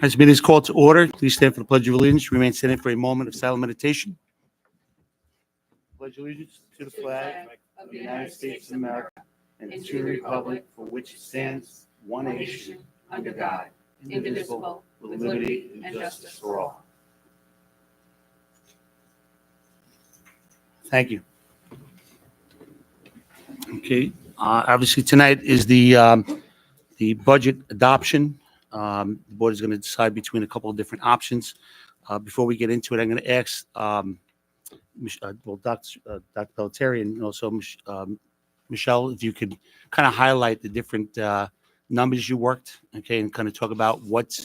This meeting is called to order. Please stand for the Pledge of Allegiance. Remain standing for a moment of silent meditation. Pledge allegiance to the flag of the United States of America and to the republic for which it stands, one nation, under God, indivisible, with liberty and justice for all. Thank you. Okay. Obviously, tonight is the budget adoption. The board is going to decide between a couple of different options. Before we get into it, I'm going to ask Dr. Pelletieri and also Michelle, if you could kind of highlight the different numbers you worked, okay, and kind of talk about what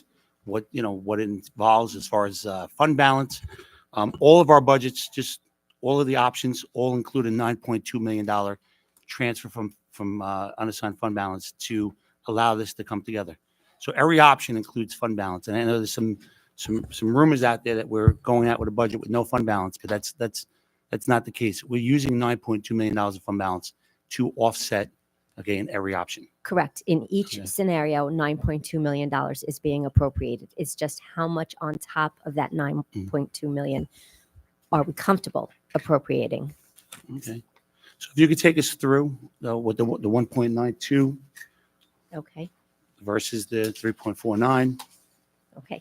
it involves as far as fund balance. All of our budgets, just all of the options, all include a $9.2 million transfer from unassigned fund balance to allow this to come together. So every option includes fund balance, and I know there's some rumors out there that we're going out with a budget with no fund balance, but that's not the case. We're using $9.2 million of fund balance to offset, again, every option. Correct. In each scenario, $9.2 million is being appropriated. It's just how much on top of that $9.2 million are we comfortable appropriating? Okay. So if you could take us through what the 1.92 Okay. versus the 3.49. Okay.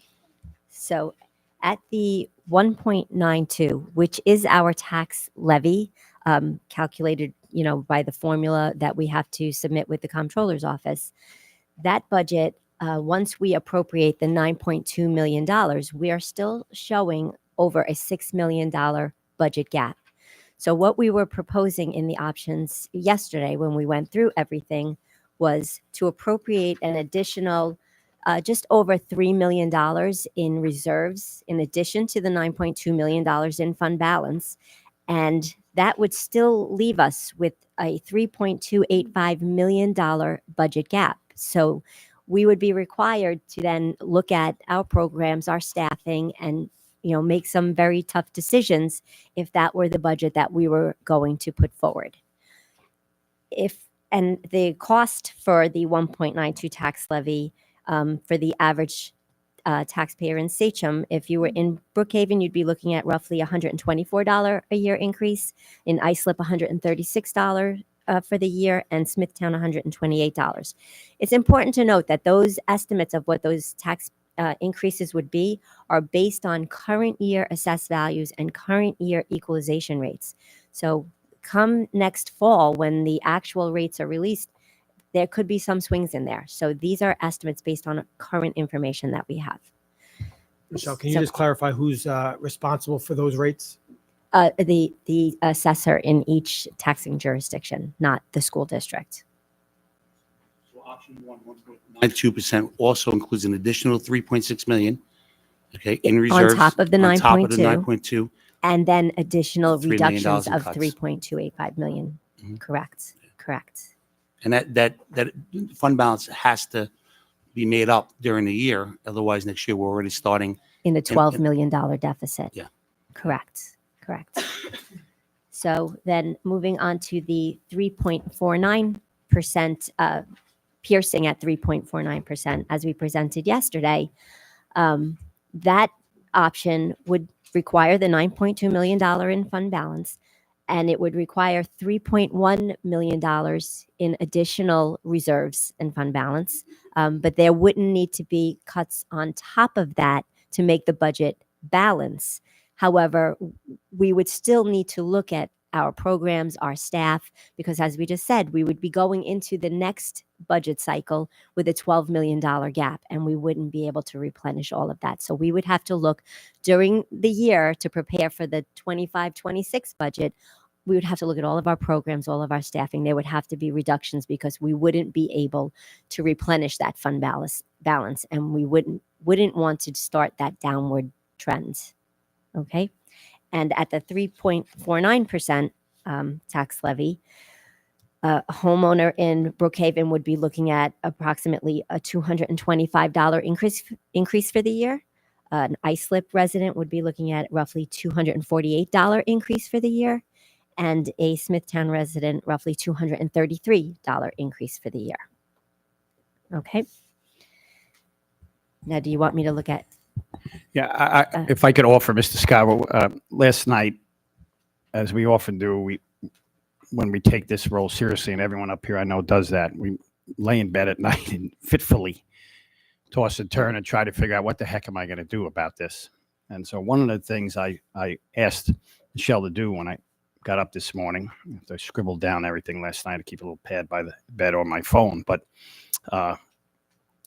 So at the 1.92, which is our tax levy, calculated, by the formula that we have to submit with the comptroller's office, that budget, once we appropriate the $9.2 million, we are still showing over a $6 million budget gap. So what we were proposing in the options yesterday when we went through everything was to appropriate an additional just over $3 million in reserves in addition to the $9.2 million in fund balance. And that would still leave us with a $3.285 million budget gap. So we would be required to then look at our programs, our staffing, and make some very tough decisions if that were the budget that we were going to put forward. And the cost for the 1.92 tax levy for the average taxpayer in Sachem, if you were in Brookhaven, you'd be looking at roughly $124 a year increase. In Islip, $136 for the year, and Smithtown, $128. It's important to note that those estimates of what those tax increases would be are based on current year assessed values and current year equalization rates. So come next fall, when the actual rates are released, there could be some swings in there. So these are estimates based on current information that we have. Michelle, can you just clarify who's responsible for those rates? The assessor in each taxing jurisdiction, not the school district. So option 1.92% also includes an additional $3.6 million, okay, in reserves on top of the 9.2, and then additional $3 million reductions in of cuts. $3.285 million. Mhm. Correct. And that fund balance has to be made up during the year. Otherwise, next year we're already starting In a $12 million deficit. Yeah. Correct. So then moving on to the 3.49%, piercing at 3.49%, as we presented yesterday, that option would require the $9.2 million in fund balance, and it would require $3.1 million in additional reserves and fund balance. But there wouldn't need to be cuts on top of that to make the budget balance. However, we would still need to look at our programs, our staff, because as we just said, we would be going into the next budget cycle with a $12 million gap, and we wouldn't be able to replenish all of that. So we would have to look during the year to prepare for the 25-26 budget. We would have to look at all of our programs, all of our staffing. There would have to be reductions because we wouldn't be able to replenish that fund balance, and we wouldn't want to start that downward trend. Okay. And at the 3.49% tax levy, a homeowner in Brookhaven would be looking at approximately a $225 increase for the year. An Islip resident would be looking at roughly $248 increase for the year, and a Smithtown resident roughly $233 increase for the year. Okay. Now, do you want me to look at? Yeah, if I could offer, Mr. Scott, last night, as we often do, when we take this role seriously, and everyone up here I know does that, we lay in bed at night and fitfully toss and turn and try to figure out what the heck am I going to do about this. And so one of the things I asked Michelle to do when I got up this morning, I scribbled down everything last night to keep a little pad by the bed on my phone, but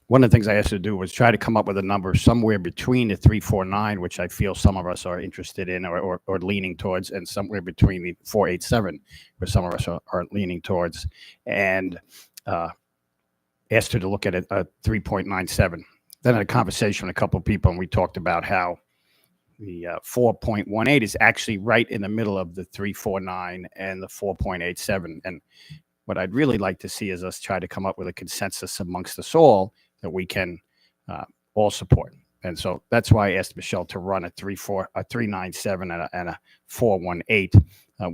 one of the things I asked her to do was try to come up with a number somewhere between the 349, which I feel some of us are interested in or leaning towards, and somewhere between the 487, where some of us are leaning towards, and asked her to look at a 3.97. Then I had a conversation with a couple of people, and we talked about how the 4.18 is actually right in the middle of the 349 and the 4.87. And what I'd really like to see is us try to come up with a consensus amongst us all that we can all support. And so that's why I asked Michelle to run a 397 and a 418,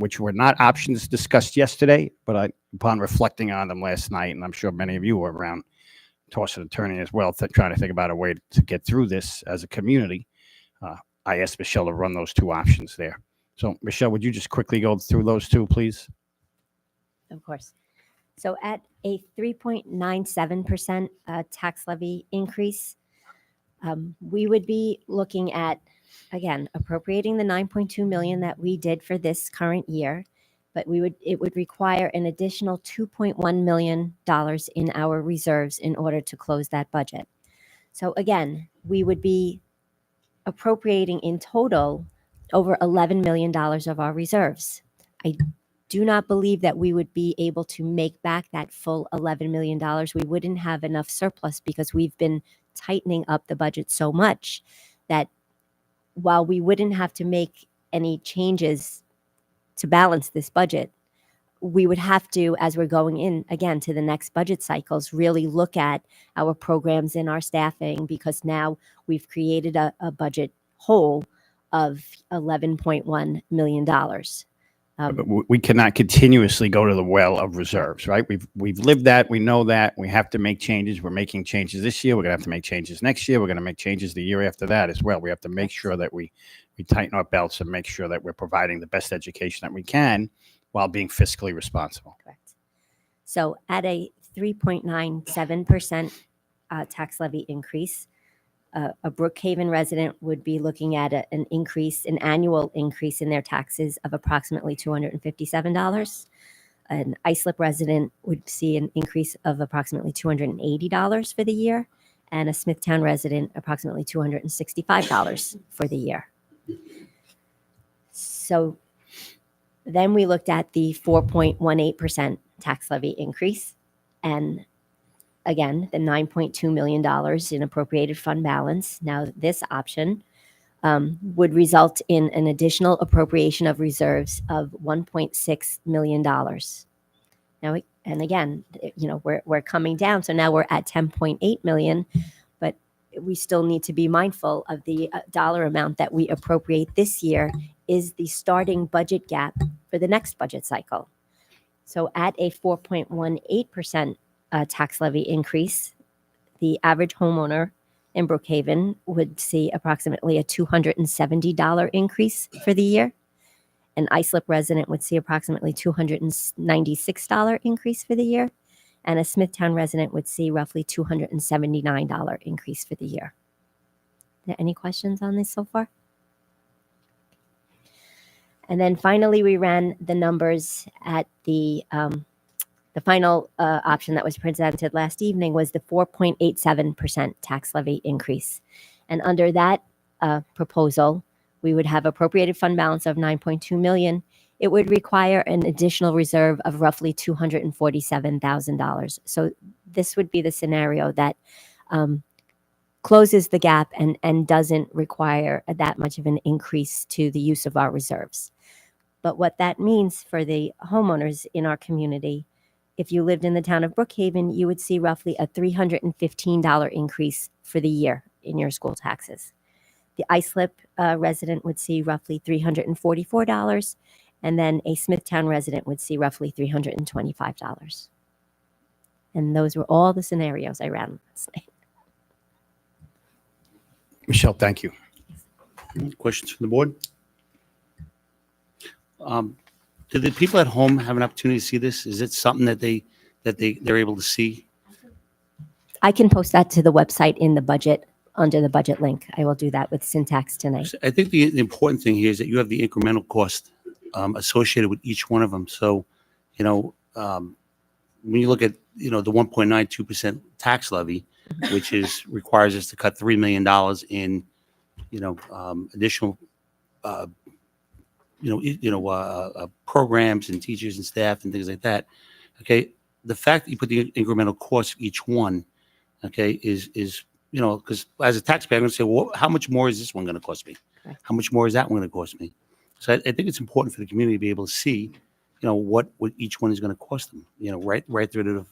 which were not options discussed yesterday, but upon reflecting on them last night, and I'm sure many of you were around tossing and turning as well, trying to think about a way to get through this as a community, I asked Michelle to run those two options there. So Michelle, would you just quickly go through those two, please? Of course. So at a 3.97% tax levy increase, we would be looking at, again, appropriating the $9.2 million that we did for this current year, but it would require an additional $2.1 million in our reserves in order to close that budget. So again, we would be appropriating in total over $11 million of our reserves. I do not believe that we would be able to make back that full $11 million. We wouldn't have enough surplus because we've been tightening up the budget so much that while we wouldn't have to make any changes to balance this budget, we would have to, as we're going in again to the next budget cycles, really look at our programs and our staffing, because now we've created a budget hole of $11.1 million. But we cannot continuously go to the well of reserves, right? We've lived that. We know that. We have to make changes. We're making changes this year. We're going to have to make changes next year. We're going to make changes the year after that as well. We have to make sure that we tighten our belts and make sure that we're providing the best education that we can while being fiscally responsible. Correct. So at a 3.97% tax levy increase, a Brookhaven resident would be looking at an annual increase in their taxes of approximately $257. An Islip resident would see an increase of approximately $280 for the year, and a Smithtown resident approximately $265 for the year. So then we looked at the 4.18% tax levy increase, and again, the $9.2 million in appropriated fund balance. Now, this option would result in an additional appropriation of reserves of $1.6 million. Now, and again, we're coming down, so now we're at $10.8 million, but we still need to be mindful of the dollar amount that we appropriate this year is the starting budget gap for the next budget cycle. So at a 4.18% tax levy increase, the average homeowner in Brookhaven would see approximately a $270 increase for the year. An Islip resident would see approximately $296 increase for the year. And a Smithtown resident would see roughly $279 increase for the year. Any questions on this so far? And then finally, we ran the numbers at the final option that was presented last evening was the 4.87% tax levy increase. And under that proposal, we would have appropriated fund balance of $9.2 million. It would require an additional reserve of roughly $247,000. So this would be the scenario that closes the gap and doesn't require that much of an increase to the use of our reserves. But what that means for the homeowners in our community, if you lived in the town of Brookhaven, you would see roughly a $315 increase for the year in your school taxes. The Islip resident would see roughly $344, and then a Smithtown resident would see roughly $325. And those were all the scenarios I ran last night. Michelle, thank you. Questions from the board? Do the people at home have an opportunity to see this? Is it something that they're able to see? I can post that to the website in the budget, under the budget link. I will do that with syntax tonight. I think the important thing here is that you have the incremental cost associated with each one of them. So, when you look at, the 1.92% tax levy, which requires us to cut $3 million in, additional, programs and teachers and staff and things like that. Okay. The fact that you put the incremental cost of each one, okay, is because as a taxpayer, I'm going to say, well, how much more is this one going to cost me? Correct. How much more is that one going to cost me? So I think it's important for the community to be able to see, what each one is going to cost them, right through to,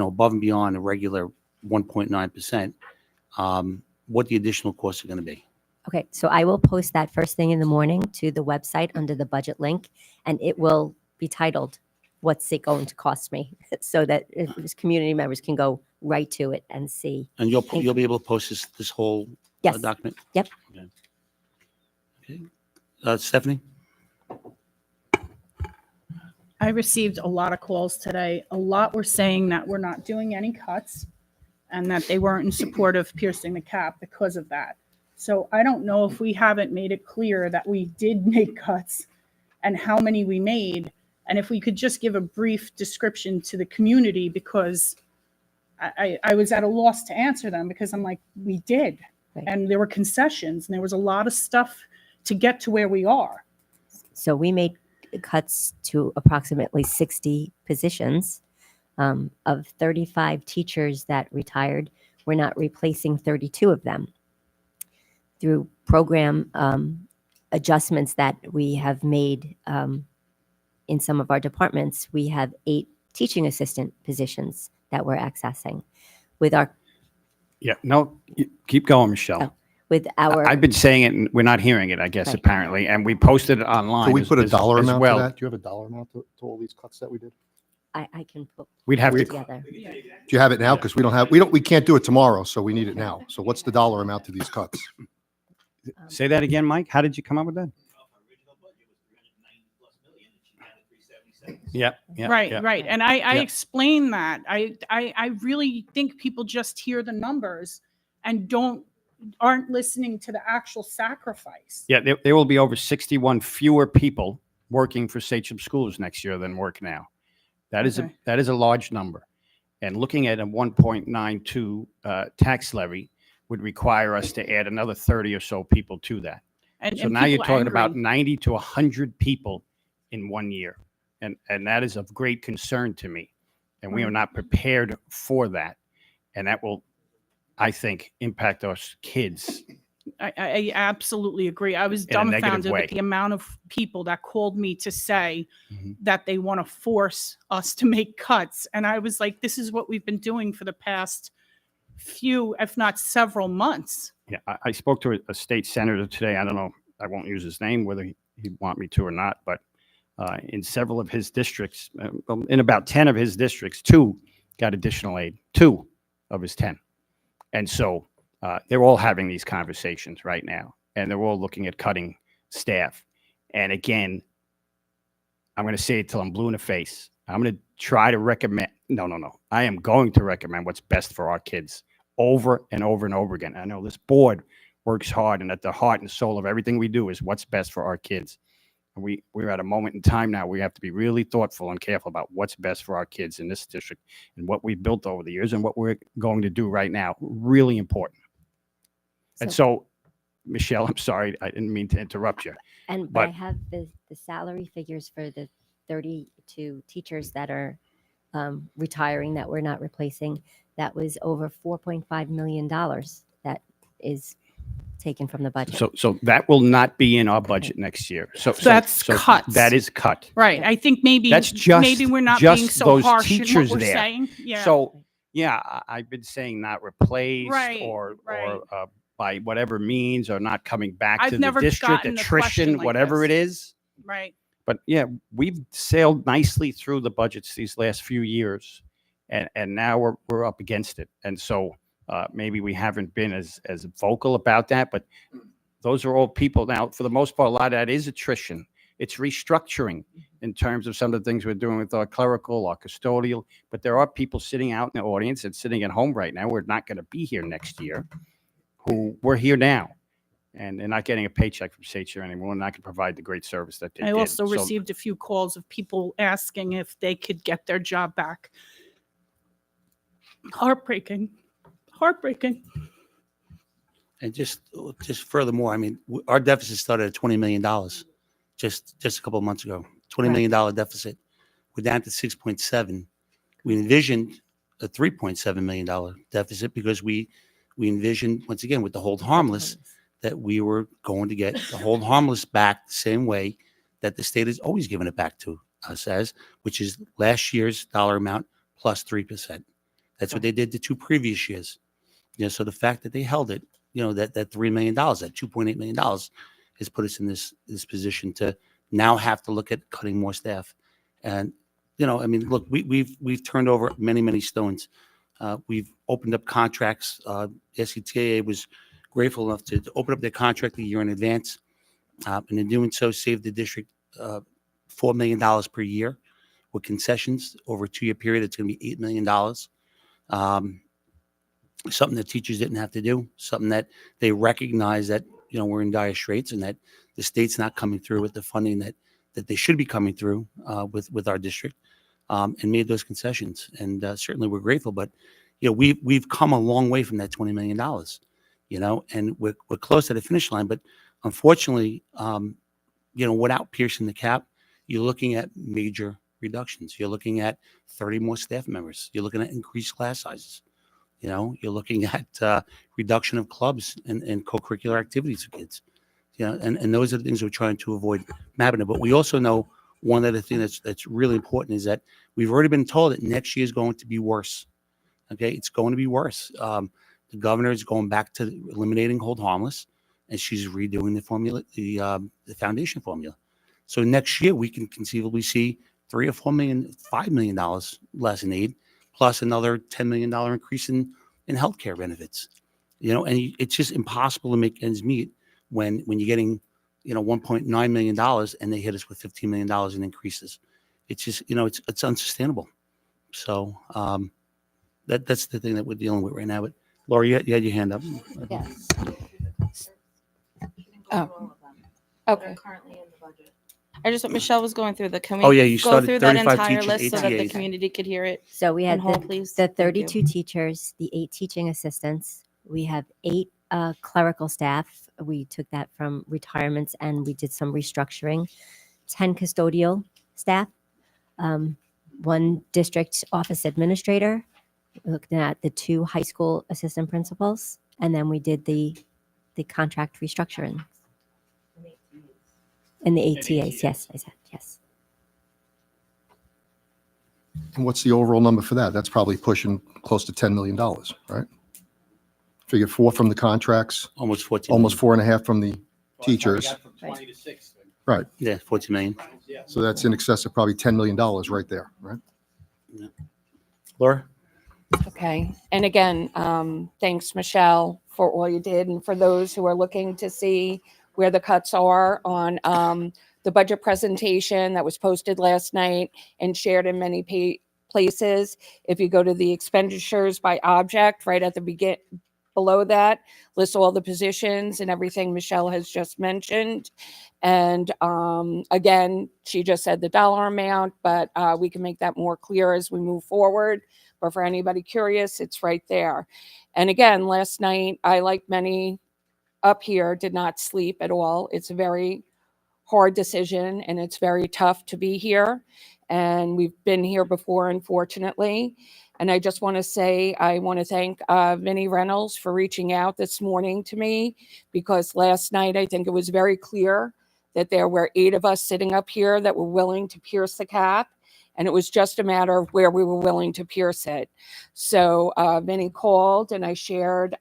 above and beyond a regular 1.9%, what the additional costs are going to be. Okay, so I will post that first thing in the morning to the website under the budget link, and it will be titled, "What's it going to cost me?" so that community members can go right to it and see. And you'll be able to post this whole Yes. document? Yep. Okay. Stephanie? I received a lot of calls today. A lot were saying that we're not doing any cuts and that they weren't in support of piercing the cap because of that. So I don't know if we haven't made it clear that we did make cuts and how many we made. And if we could just give a brief description to the community, because I was at a loss to answer them, because I'm like, we did. Right. And there were concessions and there was a lot of stuff to get to where we are. So we made cuts to approximately 60 positions. Of 35 teachers that retired, we're not replacing 32 of them. Through program adjustments that we have made in some of our departments, we have 8 teaching assistant positions that we're accessing. With our Yeah, no, keep going, Michelle. Oh, with our I've been saying it, and we're not hearing it, I guess, Right. apparently, and we posted it online. Can we put a dollar as amount well. to that? Do you have a dollar amount to all these cuts that we did? I can put We'd have to, together. Do you have it now? Because we can't do it tomorrow, so we need it now. So what's the dollar amount to these cuts? say that again, Mike? How did you come up with that? Yeah, yeah. Right, yeah. right. And I Yeah. explain that. I really think people just hear the numbers and aren't listening to the actual sacrifice. Yeah, there will be over 61 fewer people working for Sachem schools next year than work now. That is Okay. that is a large number. And looking at a 1.92 tax levy would require us to add another 30 or so people to that. And, So and now you're people talking about angry. 90 to 100 people in 1 year. And that is of great concern to me. And we are not prepared for that. And that will, I think, impact us kids. I absolutely agree. I was In a negative dumbfounded way. with the amount of people that called me to say Mhm. that they want to force us to make cuts. And I was like, this is what we've been doing for the past few, if not several months. Yeah, I spoke to a state senator today. I don't know, I won't use his name, whether he'd want me to or not, but in several of his districts, in about 10 of his districts, 2 got additional aid, 2 of his 10. And so they're all having these conversations right now, and they're all looking at cutting staff. And again, I'm going to say it till I'm blue in the face. I'm going to try to recommend, no. I am going to recommend what's best for our kids over and over and over again. I know this board works hard, and at the heart and soul of everything we do is what's best for our kids. And we're at a moment in time now where we have to be really thoughtful and careful about what's best for our kids in this district and what we've built over the years and what we're going to do right now. Really important. And so, Michelle, I'm sorry, I didn't mean to interrupt you. And I But- have the salary figures for the 32 teachers that are retiring that we're not replacing. That was over $4.5 million that is taken from the budget. So that will not be in our budget next year. So That's cuts. That is cut. Right. I think maybe That's just- maybe we're not just being so those harsh in what teachers we're there. saying. Yeah. So yeah, I've been saying not replaced Right, or right. by whatever means or not coming back I've to the never district, gotten a question attrition, like whatever this. it is. right. But yeah, we've sailed nicely through the budgets these last few years, and now we're up against it. And so Maybe we haven't been as vocal about that, but those are all people now. For the most part, a lot of that is attrition. It's restructuring in terms of some of the things we're doing with our clerical, our custodial. But there are people sitting out in the audience and sitting at home right now. We're not going to be here next year. Who we're here now, and they're not getting a paycheck from State Share anymore, and I can provide the great service that they I did. also So- received a few calls of people asking if they could get their job back. Heartbreaking. Heartbreaking. And just furthermore, I mean, our deficit started at $20 million just a couple of months ago. $20 million deficit. We're down to 6.7. We envisioned a $3.7 million deficit because we envisioned, once again, with the hold harmless, that we were going to get the hold harmless back the same way that the state has always given it back to us as, which is last year's dollar amount plus 3%. That's what they did the 2 previous years. So the fact that they held it, that $3 million, that $2.8 million has put us in this position to now have to look at cutting more staff. And, I mean, look, we've turned over many stones. We've opened up contracts. SCTA was grateful enough to open up their contract a year in advance. And in doing so, saved the district $4 million per year with concessions over a 2-year period. It's going to be $8 million. Something that teachers didn't have to do, something that they recognize that, we're in dire straits and that the state's not coming through with the funding that they should be coming through with our district, and made those concessions. And certainly we're grateful, but, we've come a long way from that $20 million, and we're close to the finish line. But unfortunately, without piercing the cap, you're looking at major reductions. You're looking at 30 more staff members. You're looking at increased class sizes. You're looking at reduction of clubs and co-curricular activities for kids. And those are the things we're trying to avoid happening. But we also know one other thing that's really important is that we've already been told that next year is going to be worse. Okay, it's going to be worse. The governor is going back to eliminating hold harmless, and she's redoing the formula, the foundation formula. So next year we can conceivably see $5 million less in aid, plus another $10 million increase in healthcare benefits. And it's just impossible to make ends meet when you're getting, $1.9 million and they hit us with $15 million in increases. It's just, it's unsustainable. So that's the thing that we're dealing with right now. But Laura, you had your hand up. Yes. Oh, okay. I just, Michelle was going through can we Oh, yeah, you go started through that 35 entire teachers, list so that the ATAs. community could hear it? So we had And hold, please. the Thank you. 32 teachers, the 8 teaching assistants. We have 8 clerical staff. We took that from retirements and we did some restructuring. 10 custodial staff, 1 district office administrator. We looked at the 2 high school assistant principals, and then we did the contract restructuring. And the ATAs, yes, I said, yes. And what's the overall number for that? That's probably pushing close to $10 million, right? Figure 4 from the contracts, Almost 14. almost 4.5 from the teachers. From 20 to 6. Right. Yeah, 14 million. So that's in excess of probably $10 million right there, right? Laura? Okay. And again, thanks, Michelle, for all you did. And for those who are looking to see where the cuts are on the budget presentation that was posted last night and shared in many places, if you go to the expenditures by object right at the below that, lists all the positions and everything Michelle has just mentioned. And again, she just said the dollar amount, but we can make that more clear as we move forward. But for anybody curious, it's right there. And again, last night, I, like many up here, did not sleep at all. It's a very hard decision and it's very tough to be here. And we've been here before, unfortunately. And I just want to say, I want to thank Vinnie Reynolds for reaching out this morning to me, because last night, I think it was very clear that there were 8 of us sitting up here that were willing to pierce the cap. And it was just a matter of where we were willing to pierce it. So Vinnie called and I shared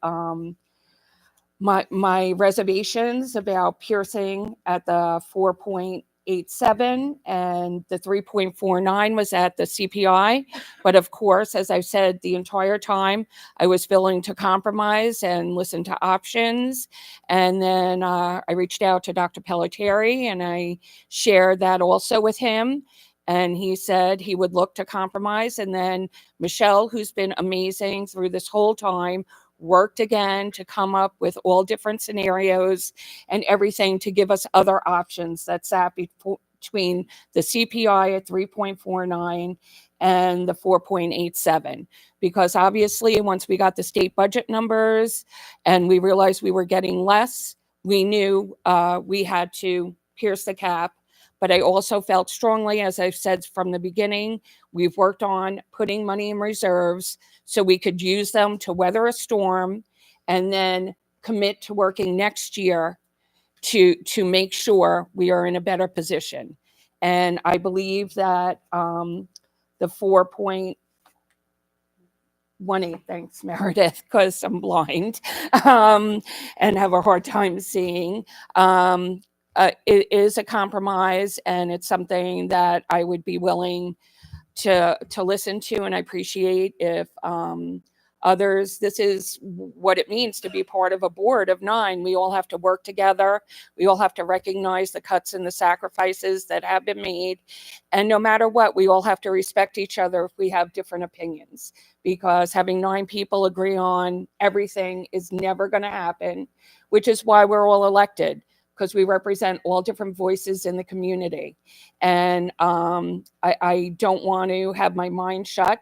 my reservations about piercing at the 4.8 4.87 and the 3.49 was at the CPI. But of course, as I've said the entire time, I was willing to compromise and listen to options. And then I reached out to Dr. Pelletieri and I shared that also with him. And he said he would look to compromise. And then Michelle, who's been amazing through this whole time, worked again to come up with all different scenarios and everything to give us other options that sat between the CPI at 3.49 and the 4.87. Because obviously, once we got the state budget numbers and we realized we were getting less, we knew we had to pierce the cap. But I also felt strongly, as I've said from the beginning, we've worked on putting money in reserves so we could use them to weather a storm and then commit to working next year to make sure we are in a better position. And I believe that the 4.18, thanks, Meredith, because I'm blind and have a hard time seeing. It is a compromise, and it's something that I would be willing to listen to, and I appreciate if others. This is what it means to be part of a board of 9. We all have to work together. We all have to recognize the cuts and the sacrifices that have been made, and no matter what, we all have to respect each other if we have different opinions, because having 9 people agree on everything is never going to happen, which is why we're all elected, because we represent all different voices in the community. And I don't want to have my mind shut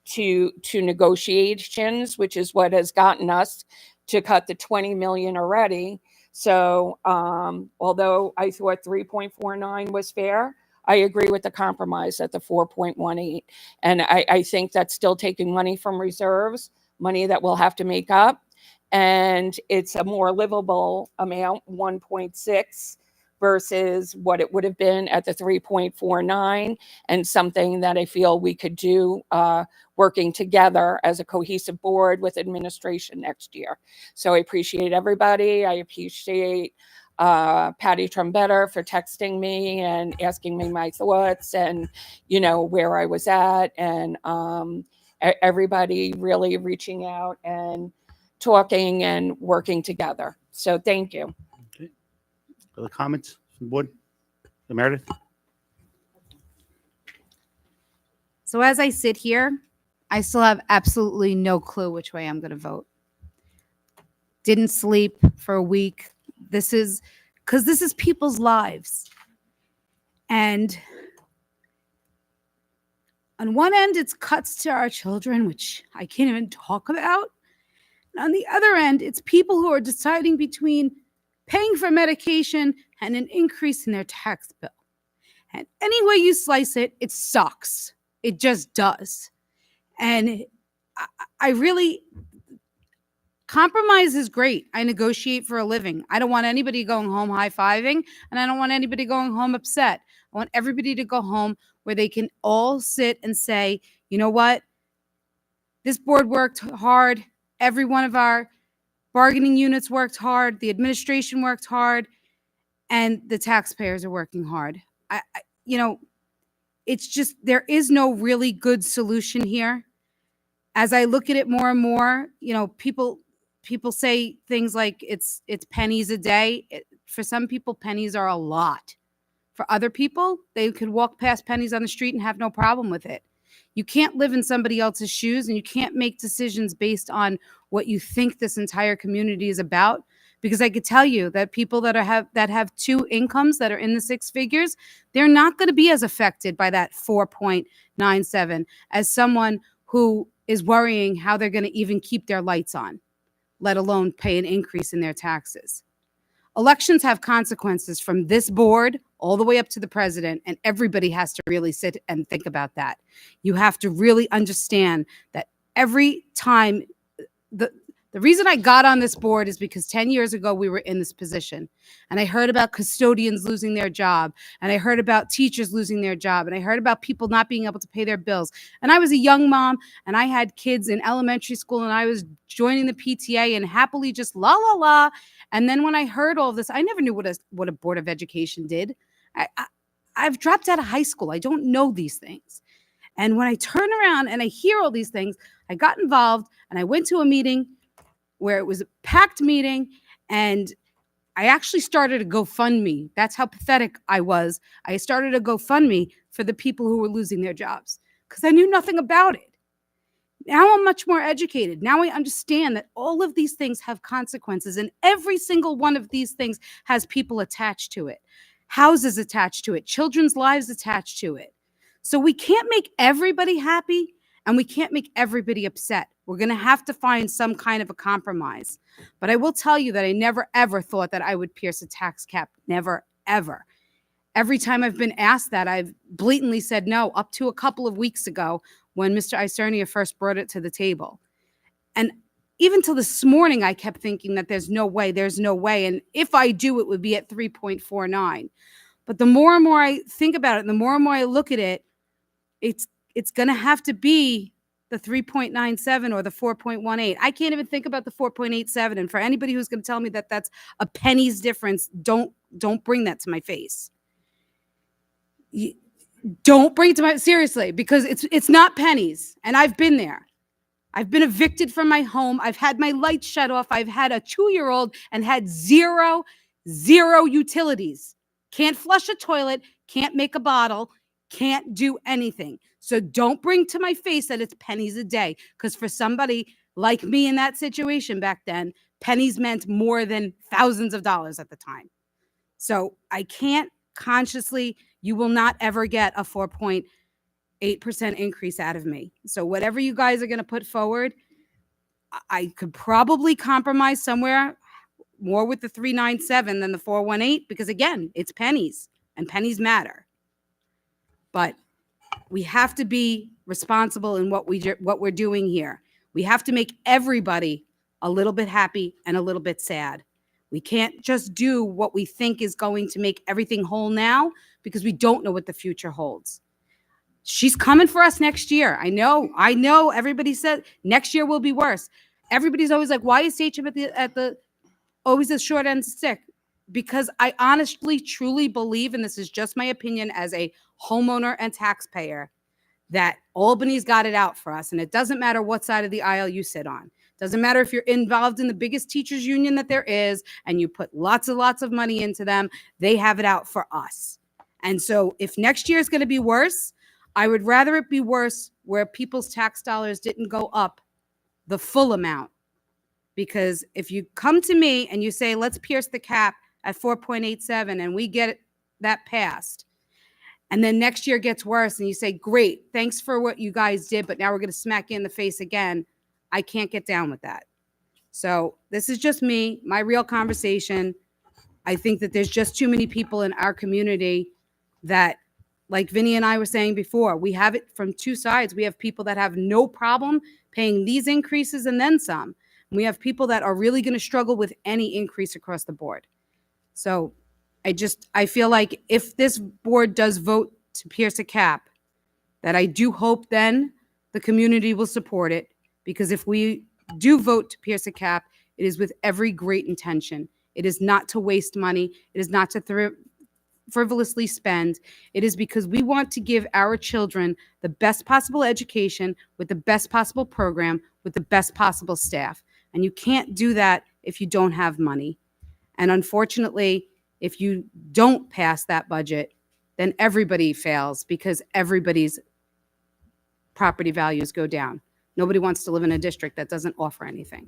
to negotiations, which is what has gotten us to cut the 20 million already. So although I thought 3.49 was fair, I agree with the compromise at the 4.18. And I think that's still taking money from reserves, money that we'll have to make up. And it's a more livable amount, 1.6 versus what it would have been at the 3.49, and something that I feel we could do working together as a cohesive board with administration next year. So I appreciate everybody. I appreciate Patty Trumbetter for texting me and asking me my thoughts and, where I was at, and everybody really reaching out and talking and working together. So thank you. Okay. Other comments from the board? Meredith? So as I sit here, I still have absolutely no clue which way I'm going to vote. Didn't sleep for a week. This is people's lives. And on one end, it's cuts to our children, which I can't even talk about. And on the other end, it's people who are deciding between paying for medication and an increase in their tax bill. And any way you slice it, it sucks. It just does. And I really, compromise is great. I negotiate for a living. I don't want anybody going home high-fiving, and I don't want anybody going home upset. I want everybody to go home where they can all sit and say, you know what? This board worked hard. Every one of our bargaining units worked hard. The administration worked hard, and the taxpayers are working hard. It's just, there is no really good solution here. As I look at it more and more, people say things like it's pennies a day. For some people, pennies are a lot. For other people, they could walk past pennies on the street and have no problem with it. You can't live in somebody else's shoes, and you can't make decisions based on what you think this entire community is about. Because I could tell you that people that have 2 incomes that are in the 6 figures, they're not going to be as affected by that 4.97 as someone who is worrying how they're going to even keep their lights on, let alone pay an increase in their taxes. Elections have consequences from this board all the way up to the president, and everybody has to really sit and think about that. You have to really understand that every time, the reason I got on this board is because 10 years ago we were in this position, and I heard about custodians losing their job, and I heard about teachers losing their job, and I heard about people not being able to pay their bills. And I was a young mom, and I had kids in elementary school, and I was joining the PTA and happily just la la. And then when I heard all this, I never knew what a board of education did. I've dropped out of high school. I don't know these things. And when I turn around and I hear all these things, I got involved and I went to a meeting where it was a packed meeting, and I actually started a GoFundMe. That's how pathetic I was. I started a GoFundMe for the people who were losing their jobs because I knew nothing about it. Now I'm much more educated. Now I understand that all of these things have consequences, and every single one of these things has people attached to it, houses attached to it, children's lives attached to it. So we can't make everybody happy and we can't make everybody upset. We're going to have to find some kind of a compromise. But I will tell you that I never, ever thought that I would pierce a tax cap. Never, ever. Every time I've been asked that, I've blatantly said no, up to a couple of weeks ago when Mr. Isernia first brought it to the table. And even till this morning, I kept thinking that there's no way. And if I do, it would be at 3.49. But the more and more I think about it, and the more and more I look at it, it's going to have to be the 3.97 or the 4.18. I can't even think about the 4.87. And for anybody who's going to tell me that that's a penny's difference, don't bring that to my face. Don't bring it to my, seriously, because it's not pennies. And I've been there. I've been evicted from my home. I've had my lights shut off. I've had a 2-year-old and had zero utilities. Can't flush a toilet, can't make a bottle, can't do anything. So don't bring to my face that it's pennies a day, because for somebody like me in that situation back then, pennies meant more than thousands of dollars at the time. So I can't consciously, you will not ever get a 4.8% increase out of me. So whatever you guys are going to put forward, I could probably compromise somewhere more with the 397 than the 418, because again, it's pennies and pennies matter. But we have to be responsible in what we're doing here. We have to make everybody a little bit happy and a little bit sad. We can't just do what we think is going to make everything whole now, because we don't know what the future holds. She's coming for us next year. I know. Everybody said next year will be worse. Everybody's always like, why is HM at the always the short end stick? Because I honestly, truly believe, and this is just my opinion as a homeowner and taxpayer, that Albany's got it out for us. And it doesn't matter what side of the aisle you sit on. Doesn't matter if you're involved in the biggest teachers union that there is and you put lots of money into them. They have it out for us. And so if next year is going to be worse, I would rather it be worse where people's tax dollars didn't go up the full amount. Because if you come to me and you say, let's pierce the cap at 4.87 and we get that passed, and then next year gets worse and you say, great, thanks for what you guys did, but now we're going to smack you in the face again, I can't get down with that. So this is just me, my real conversation. I think that there's just too many people in our community that, like Vinny and I were saying before, we have it from two sides. We have people that have no problem paying these increases and then some. And we have people that are really going to struggle with any increase across the board. So I feel like if this board does vote to pierce a cap, that I do hope then the community will support it. Because if we do vote to pierce a cap, it is with every great intention. It is not to waste money. It is not to frivolously spend. It is because we want to give our children the best possible education with the best possible program with the best possible staff. And you can't do that if you don't have money. And unfortunately, if you don't pass that budget, then everybody fails because everybody's property values go down. Nobody wants to live in a district that doesn't offer anything.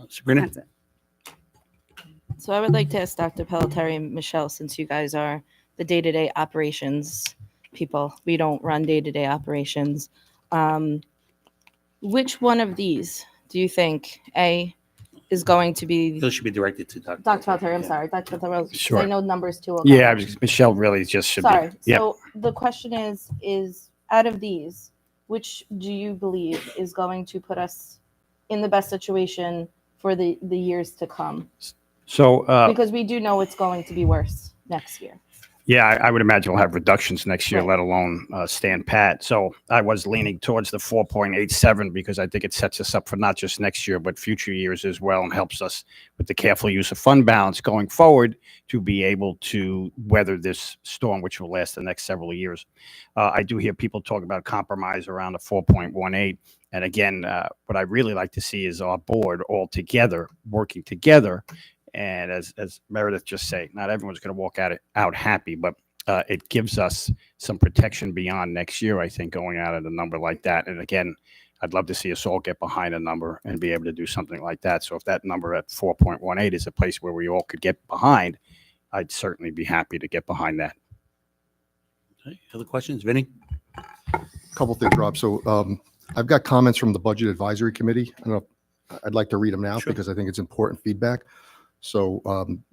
Sabrina? That's it. So I would like to ask Dr. Pelletieri and Michelle, since you guys are the day-to-day operations people, we don't run day-to-day operations. Which one of these do you think, A, is going to be... Those should be directed to Dr. Pelletieri, I'm sorry, Dr. Pelletieri. Sure. I know numbers too. Yeah, Michelle really just should Sorry. be. Yeah. So the question is out of these, which do you believe is going to put us in the best situation for the years to come? So, Because we do know it's going to be worse next year. Yeah, I would imagine we'll have reductions next year, Right. let alone stand pat. So I was leaning towards the 4.87 because I think it sets us up for not just next year, but future years as well, and helps us with the careful use of fund balance going forward to be able to weather this storm, which will last the next several years. I do hear people talk about compromise around a 4.18. And again, what I really like to see is our board all together, working together. And as Meredith just said, not everyone's going to walk out happy, but it gives us some protection beyond next year, I think, going out at a number like that. And again, I'd love to see us all get behind a number and be able to do something like that. So if that number at 4.18 is a place where we all could get behind, I'd certainly be happy to get behind that. Okay. Other questions, Vinny? Couple things, Rob. So I've got comments from the Budget Advisory Committee. I don't know, I'd like to read them now Sure. because I think it's important feedback. So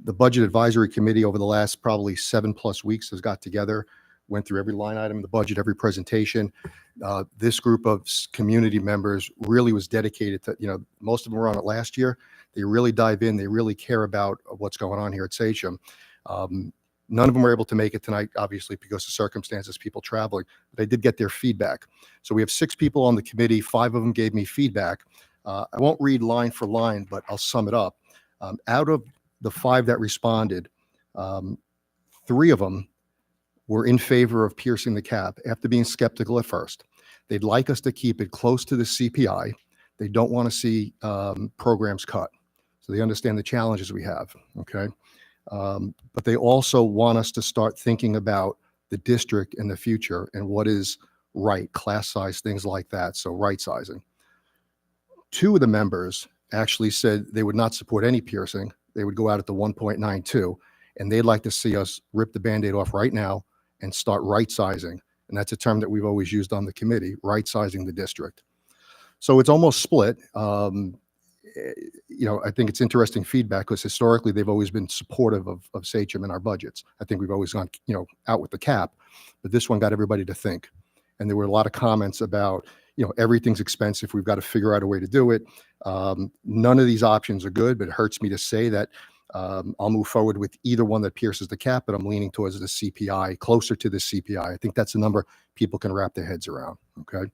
the Budget Advisory Committee over the last probably 7+ weeks has got together, went through every line item in the budget, every presentation. This group of community members really was dedicated to, most of them were on it last year. They really dive in. They really care about what's going on here at Sachem. None of them were able to make it tonight, obviously, because of circumstances, people traveling. But they did get their feedback. So we have 6 people on the committee. 5 of them gave me feedback. I won't read line for line, but I'll sum it up. Out of the 5 that responded, 3 of them were in favor of piercing the cap after being skeptical at first. They'd like us to keep it close to the CPI. They don't want to see programs cut. So they understand the challenges we have, okay? But they also want us to start thinking about the district in the future and what is right, class size, things like that, so right sizing. 2 of the members actually said they would not support any piercing. They would go out at the 1.92, and they'd like to see us rip the Band-Aid off right now and start right sizing. And that's a term that we've always used on the committee, right sizing the district. So it's almost split. I think it's interesting feedback because historically they've always been supportive of Sachem in our budgets. I think we've always gone, out with the cap, but this one got everybody to think. And there were a lot of comments about, everything's expensive. We've got to figure out a way to do it. None of these options are good, but it hurts me to say that I'll move forward with either one that pierces the cap, but I'm leaning towards the CPI, closer to the CPI. I think that's a number people can wrap their heads around. Okay.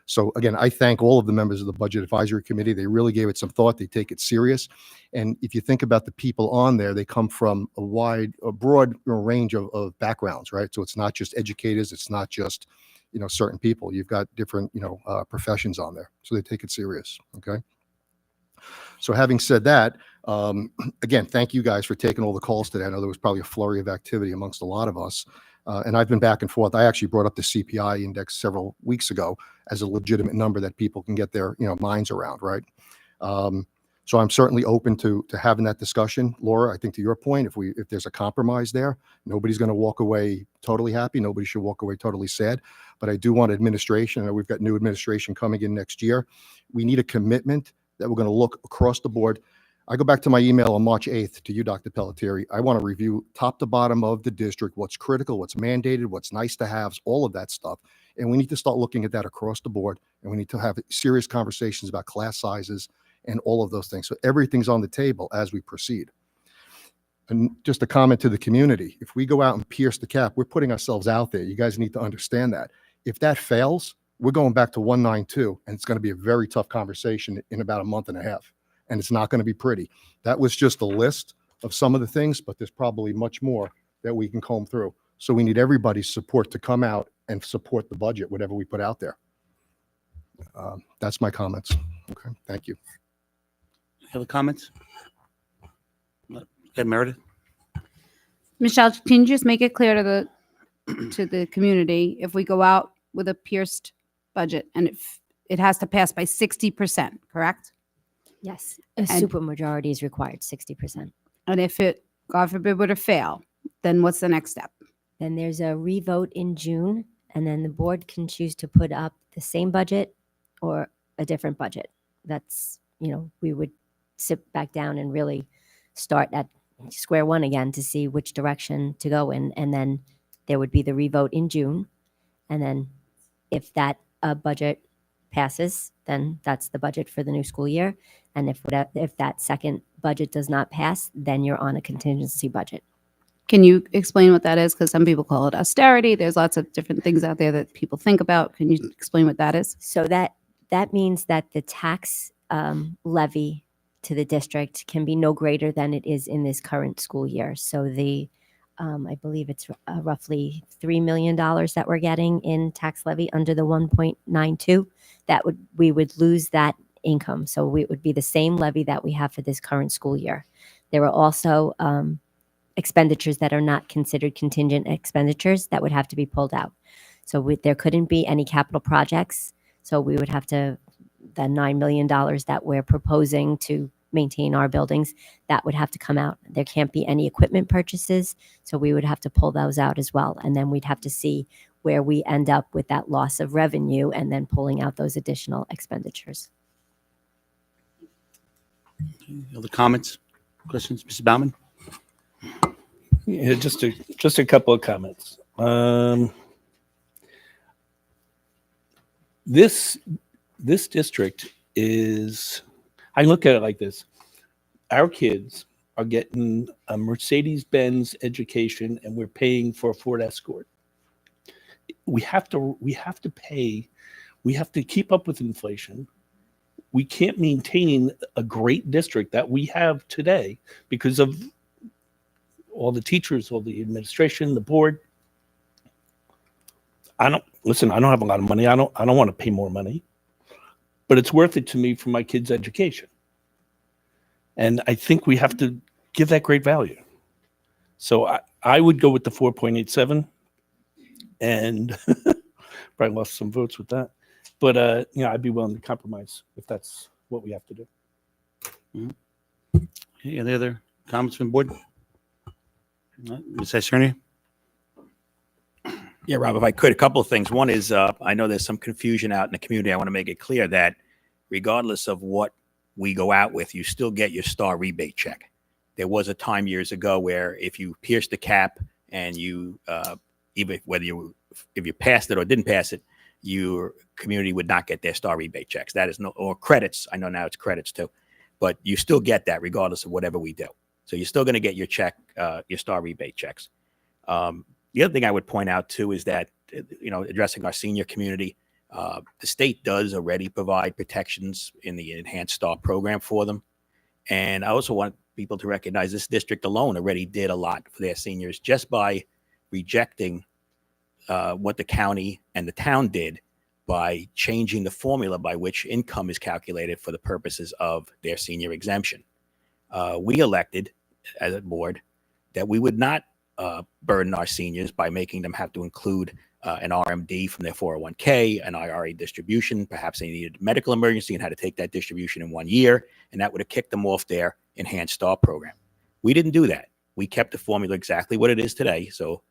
So again, I thank all of the members of the Budget Advisory Committee. They really gave it some thought. They take it serious. And if you think about the people on there, they come from a broad range of backgrounds, right? So it's not just educators. It's not just, certain people. You've got different, professions on there. So they take it serious. Okay. So having said that, again, thank you guys for taking all the calls today. I know there was probably a flurry of activity amongst a lot of us. And I've been back and forth. I actually brought up the CPI index several weeks ago as a legitimate number that people can get their minds around, right? So I'm certainly open to having that discussion. Laura, I think to your point, if there's a compromise there, nobody's going to walk away totally happy. Nobody should walk away totally sad. But I do want administration, and we've got new administration coming in next year. We need a commitment that we're going to look across the board. I go back to my email on March 8th to you, Dr. Pelletieri. I want to review top to bottom of the district, what's critical, what's mandated, what's nice to have, all of that stuff. And we need to start looking at that across the board. And we need to have serious conversations about class sizes and all of those things. So everything's on the table as we proceed. And just a comment to the community. If we go out and pierce the cap, we're putting ourselves out there. You guys need to understand that. If that fails, we're going back to 192, and it's going to be a very tough conversation in about a month and a half. And it's not going to be pretty. That was just a list of some of the things, but there's probably much more that we can comb through. So we need everybody's support to come out and support the budget, whatever we put out there. That's my comments. Okay, thank you. Any other comments? Okay, Meredith? Michelle, can you just make it clear to the community, if we go out with a pierced budget and if it has to pass by 60%, correct? Yes, a supermajority is required, 60%. And if it, God forbid, were to fail, then what's the next step? Then there's a revote in June, and then the board can choose to put up the same budget or a different budget. That's, we would sit back down and really start at square one again to see which direction to go in. And then there would be the revote in June. And then if that budget passes, then that's the budget for the new school year. And if that second budget does not pass, then you're on a contingency budget. Can you explain what that is? Because some people call it austerity. There's lots of different things out there that people think about. Can you explain what that is? So that means that the tax levy to the district can be no greater than it is in this current school year. So I believe it's roughly $3 million that we're getting in tax levy under the 1.92. We would lose that income. So it would be the same levy that we have for this current school year. There are also expenditures that are not considered contingent expenditures that would have to be pulled out. So there couldn't be any capital projects. So we would have to, the $9 million that we're proposing to maintain our buildings, that would have to come out. There can't be any equipment purchases. So we would have to pull those out as well. And then we'd have to see where we end up with that loss of revenue and then pulling out those additional expenditures. Other comments, questions, Mrs. Baumann? Yeah, just a couple of comments. This district is, I look at it like this. Our kids are getting a Mercedes-Benz education and we're paying for a Ford Escort. We have to pay, we have to keep up with inflation. We can't maintain a great district that we have today because of all the teachers, all the administration, the board. I don't have a lot of money. I don't want to pay more money, but it's worth it to me for my kids' education. And I think we have to give that great value. So I would go with the 4.87 and probably lost some votes with that. But I'd be willing to compromise if that's what we have to do. Mm-hmm. Okay, any other comments from the board? Ms. Esterny? Yeah, Rob, if I could, a couple of things. One is I know there's some confusion out in the community. I want to make it clear that regardless of what we go out with, you still get your star rebate check. There was a time years ago where if you pierced the cap and you, even if you passed it or didn't pass it, your community would not get their star rebate checks. That is or credits. I know now it's credits too, but you still get that regardless of whatever we do. So you're still going to get your check, your star rebate checks. The other thing I would point out too is that, addressing our senior community, the state does already provide protections in the enhanced star program for them. And I also want people to recognize this district alone already did a lot for their seniors just by rejecting what the county and the town did by changing the formula by which income is calculated for the purposes of their senior exemption. We elected as a board that we would not burden our seniors by making them have to include an RMD from their 401k, an IRA distribution. Perhaps they needed a medical emergency and had to take that distribution in 1 year, and that would have kicked them off their enhanced star program. We didn't do that. We kept the formula exactly what it is today. So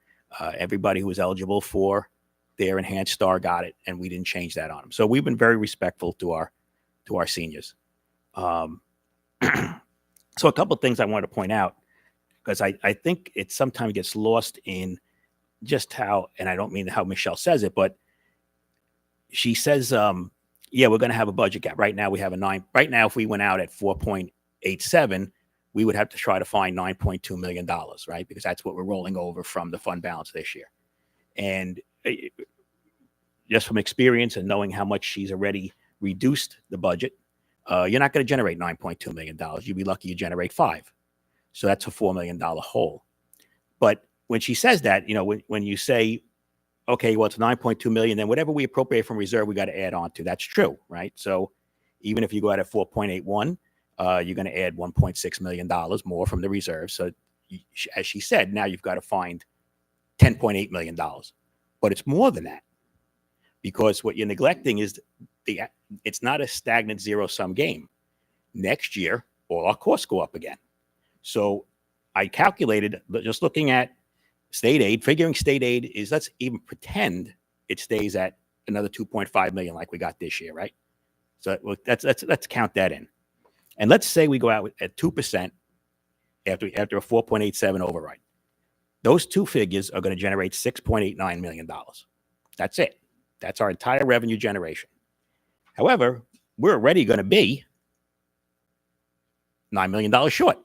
everybody who was eligible for their enhanced star got it, and we didn't change that on them. So we've been very respectful to our seniors. So a couple of things I wanted to point out, because I think it sometimes gets lost in just how, and I don't mean how Michelle says it, but she says, yeah, we're going to have a budget gap. Right now we have a 9. Right now, if we went out at 4.87, we would have to try to find $9.2 million, right? Because that's what we're rolling over from the fund balance this year. And just from experience and knowing how much she's already reduced the budget, you're not going to generate $9.2 million. You'd be lucky you generate 5. So that's a $4 million hole. But when she says that, when you say, okay, well, it's 9.2 million, then whatever we appropriate from reserve, we got to add on to. That's true, right? So even if you go out at 4.81, you're going to add $1.6 million more from the reserve. So as she said, now you've got to find $10.8 million. But it's more than that, because what you're neglecting is it's not a stagnant zero-sum game. Next year, all our costs go up again. So I calculated, just looking at state aid, figuring state aid is, let's even pretend it stays at another 2.5 million like we got this year, right? So let's count that in. And let's say we go out at 2% after a 4.87 override. Those two figures are going to generate $6.89 million. That's it. That's our entire revenue generation. However, we're already going to be $9 million short.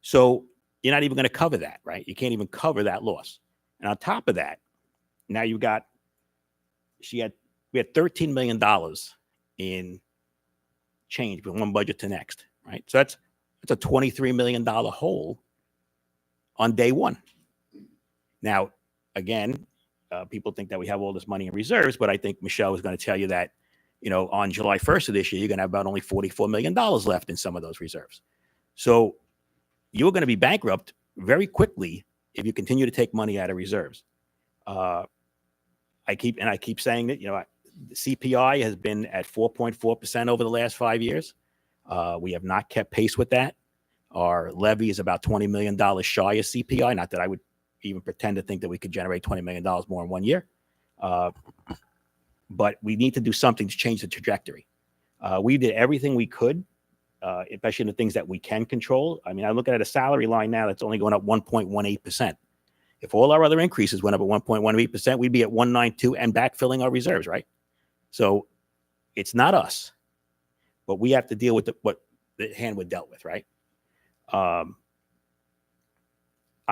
So you're not even going to cover that, right? You can't even cover that loss. And on top of that, now we had $13 million in change from one budget to next, right? So that's a $23 million hole on day one. Now, again, people think that we have all this money in reserves, but I think Michelle is going to tell you that, on July 1st of this year, you're going to have about only $44 million left in some of those reserves. So you're going to be bankrupt very quickly if you continue to take money out of reserves. I keep saying that, the CPI has been at 4.4% over the last 5 years. We have not kept pace with that. Our levy is about $20 million shy of CPI. Not that I would even pretend to think that we could generate $20 million more in 1 year. But we need to do something to change the trajectory. We did everything we could, especially in the things that we can control. I mean, I look at a salary line now that's only going up 1.18%. If all our other increases went up at 1.18%, we'd be at 192 and backfilling our reserves, right? So it's not us, but we have to deal with what the hand we're dealt with, right? I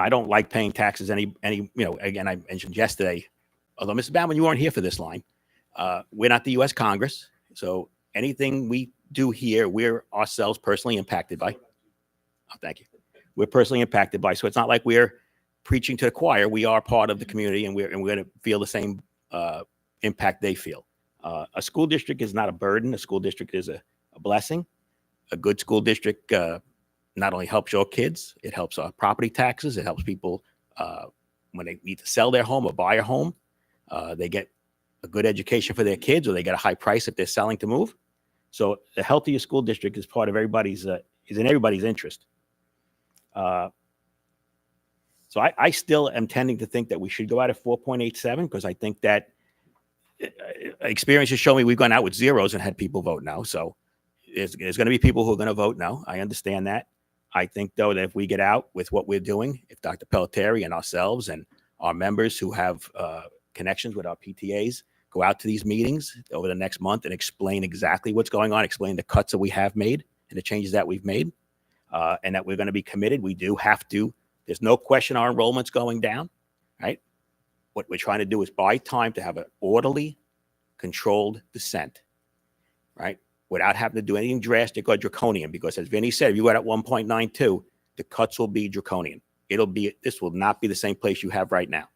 don't like paying taxes again, I mentioned yesterday, although Mrs. Bauman, you weren't here for this line. We're not the U.S. Congress. So anything we do here, we're ourselves personally impacted by. Oh, thank you. We're personally impacted by. So it's not like we're preaching to the choir. We are part of the community, and we're going to feel the same impact they feel. A school district is not a burden. A school district is a blessing. A good school district not only helps your kids, it helps our property taxes. It helps people when they need to sell their home or buy a home. They get a good education for their kids, or they get a high price if they're selling to move. So the healthier school district is part of everybody's, is in everybody's interest. So I still am tending to think that we should go out at 4.87 because I think that experience has shown me we've gone out with zeros and had people vote no. So there's going to be people who are going to vote no. I understand that. I think, though, that if we get out with what we're doing, if Dr. Pelletieri and ourselves and our members who have connections with our PTAs go out to these meetings over the next month and explain exactly what's going on, explain the cuts that we have made and the changes that we've made, and that we're going to be committed. We do have to. There's no question our enrollment's going down, right? What we're trying to do is buy time to have an orderly, controlled descent, right? Without having to do anything drastic or draconian, because as Vinny said, if you got at 1.92, the cuts will be draconian. This will not be the same place you have right now,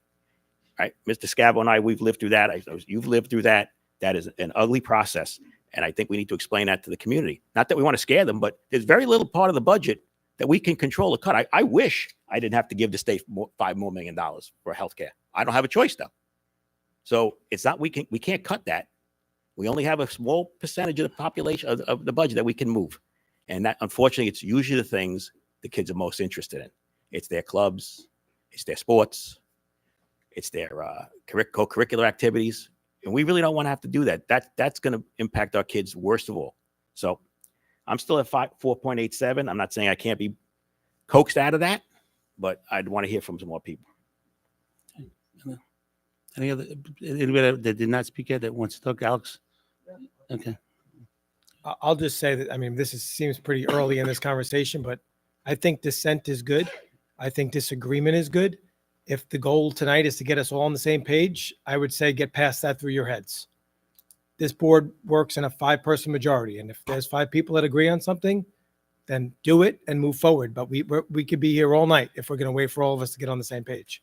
right? Mr. Scavo and I, we've lived through that. You've lived through that. That is an ugly process. And I think we need to explain that to the community. Not that we want to scare them, but there's very little part of the budget that we can control a cut. I wish I didn't have to give the state $5 more million for healthcare. I don't have a choice though. So it's not, we can't cut that. We only have a small percentage of the population of the budget that we can move. And that, unfortunately, it's usually the things the kids are most interested in. It's their clubs, it's their sports, it's their co-curricular activities. And we really don't want to have to do that. That's going to impact our kids worst of all. So I'm still at 4.87. I'm not saying I can't be coaxed out of that, but I'd want to hear from some more people. Anybody that did not speak yet that wants to talk? Alex? Okay. I'll just say that, I mean, seems pretty early in this conversation, but I think dissent is good. I think disagreement is good. If the goal tonight is to get us all on the same page, I would say get past that through your heads. This board works in a 5-person majority, and if there's 5 people that agree on something, then do it and move forward. But we could be here all night if we're going to wait for all of us to get on the same page.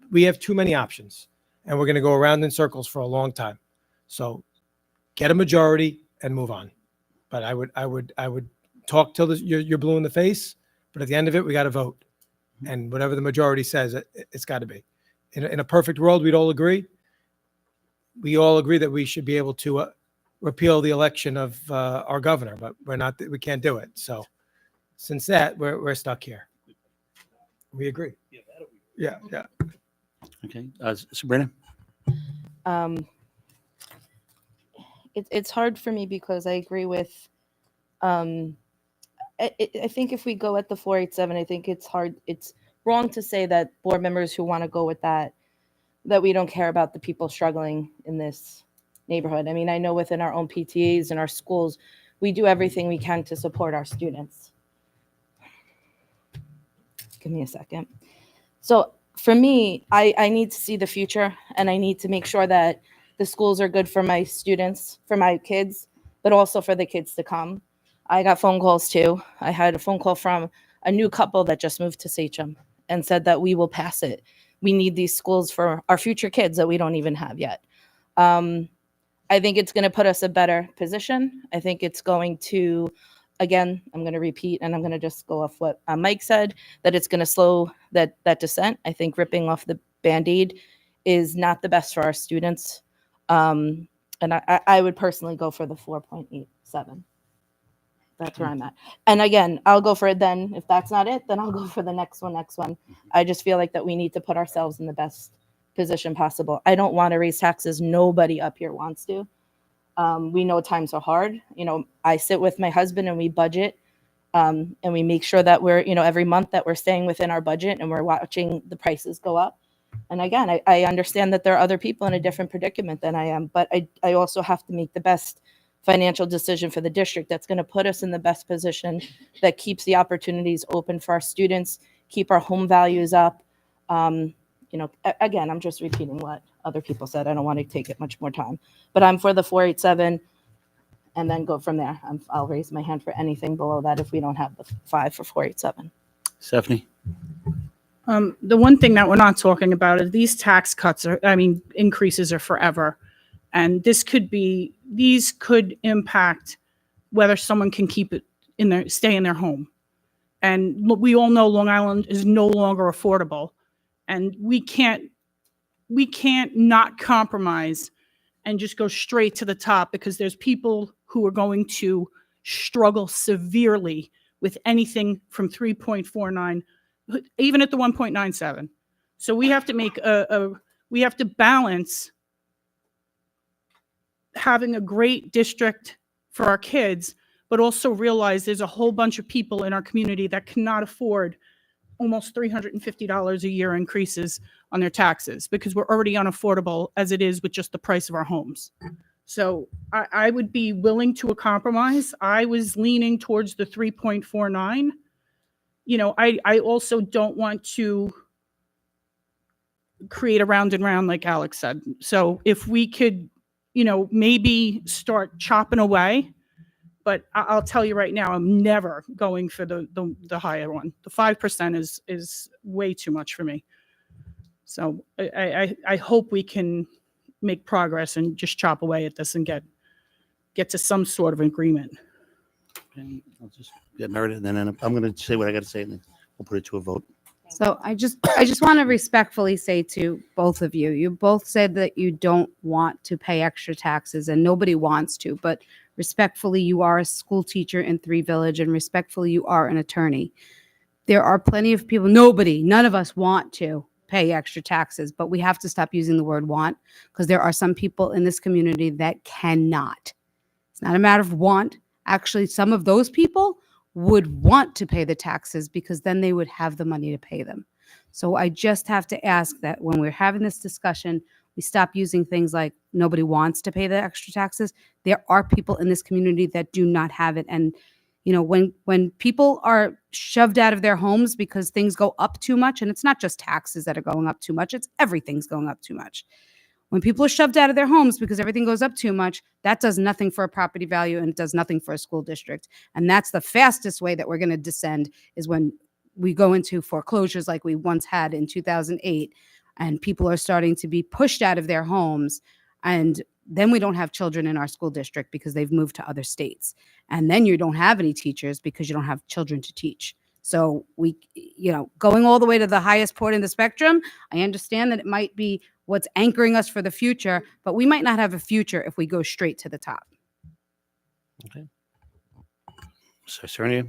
We have too many options, and we're going to go around in circles for a long time. So get a majority and move on. But I would talk till you're blue in the face, but at the end of it, we got to vote. And whatever the majority says, it's got to be. In a perfect world, we'd all agree. We all agree that we should be able to repeal the election of our governor, but we can't do it. So since that, we're stuck here. We agree. Yeah. Okay. Sabrina? It's hard for me because I agree with, I think if we go at the 487, I think it's wrong to say that board members who want to go with that we don't care about the people struggling in this neighborhood. I mean, I know within our own PTAs and our schools, we do everything we can to support our students. Give me a second. So for me, I need to see the future, and I need to make sure that the schools are good for my students, for my kids, but also for the kids to come. I got phone calls too. I had a phone call from a new couple that just moved to Sachem and said that we will pass it. We need these schools for our future kids that we don't even have yet. I think it's going to put us a better position. I think it's going to, again, I'm going to repeat, and I'm going to just go off what Mike said, that it's going to slow that descent. I think ripping off the Band-Aid is not the best for our students. And I would personally go for the 4.87. That's where I'm at. And again, I'll go for it then. If that's not it, then I'll go for the next one. I just feel like that we need to put ourselves in the best position possible. I don't want to raise taxes. Nobody up here wants to. We know times are hard. You know, I sit with my husband and we budget, and we make sure that we're, you know, every month that we're staying within our budget and we're watching the prices go up. And again, I understand that there are other people in a different predicament than I am, but I also have to make the best financial decision for the district that's going to put us in the best position, that keeps the opportunities open for our students, keep our home values up. You know, again, I'm just repeating what other people said. I don't want to take it much more time, but I'm for the 487 and then go from there. I'll raise my hand for anything below that if we don't have the 5 for 487. Stephanie? The one thing that we're not talking about is these tax cuts increases are forever. And these could impact whether someone can keep it stay in their home. And we all know Long Island is no longer affordable. And we can't not compromise and just go straight to the top, because there's people who are going to struggle severely with anything from 3.49, even at the 1.97. So we have to we have to balance having a great district for our kids, but also realize there's a whole bunch of people in our community that cannot afford almost $350 a year increases on their taxes, because we're already unaffordable as it is with just the price of our homes. So I would be willing to a compromise. I was leaning towards the 3.49. You know, I also don't want to create a round and round like Alex said. So if we could, you know, maybe start chopping away. But I'll tell you right now, I'm never going for the higher one. The 5% is way too much for me. So I hope we can make progress and just chop away at this and get to some sort of agreement. Okay, I'll just get Meredith, and then I'm going to say what I got to say, and then we'll put it to a vote. So I just want to respectfully say to both of you, you both said that you don't want to pay extra taxes, and nobody wants to, but respectfully, you are a school teacher in Three Village, and respectfully, you are an attorney. There are plenty of people, none of us want to pay extra taxes, but we have to stop using the word want, because there are some people in this community that cannot. It's not a matter of want. Actually, some of those people would want to pay the taxes, because then they would have the money to pay them. So I just have to ask that when we're having this discussion, we stop using things like nobody wants to pay the extra taxes. There are people in this community that do not have it. And, you know, when people are shoved out of their homes because things go up too much, and it's not just taxes that are going up too much, it's everything's going up too much. When people are shoved out of their homes because everything goes up too much, that does nothing for a property value, and it does nothing for a school district. And that's the fastest way that we're going to descend, is when we go into foreclosures like we once had in 2008, and people are starting to be pushed out of their homes. And then we don't have children in our school district because they've moved to other states. And then you don't have any teachers because you don't have children to teach. So we, you know, going all the way to the highest point in the spectrum, I understand that it might be what's anchoring us for the future, but we might not have a future if we go straight to the top. Okay. So, Serena?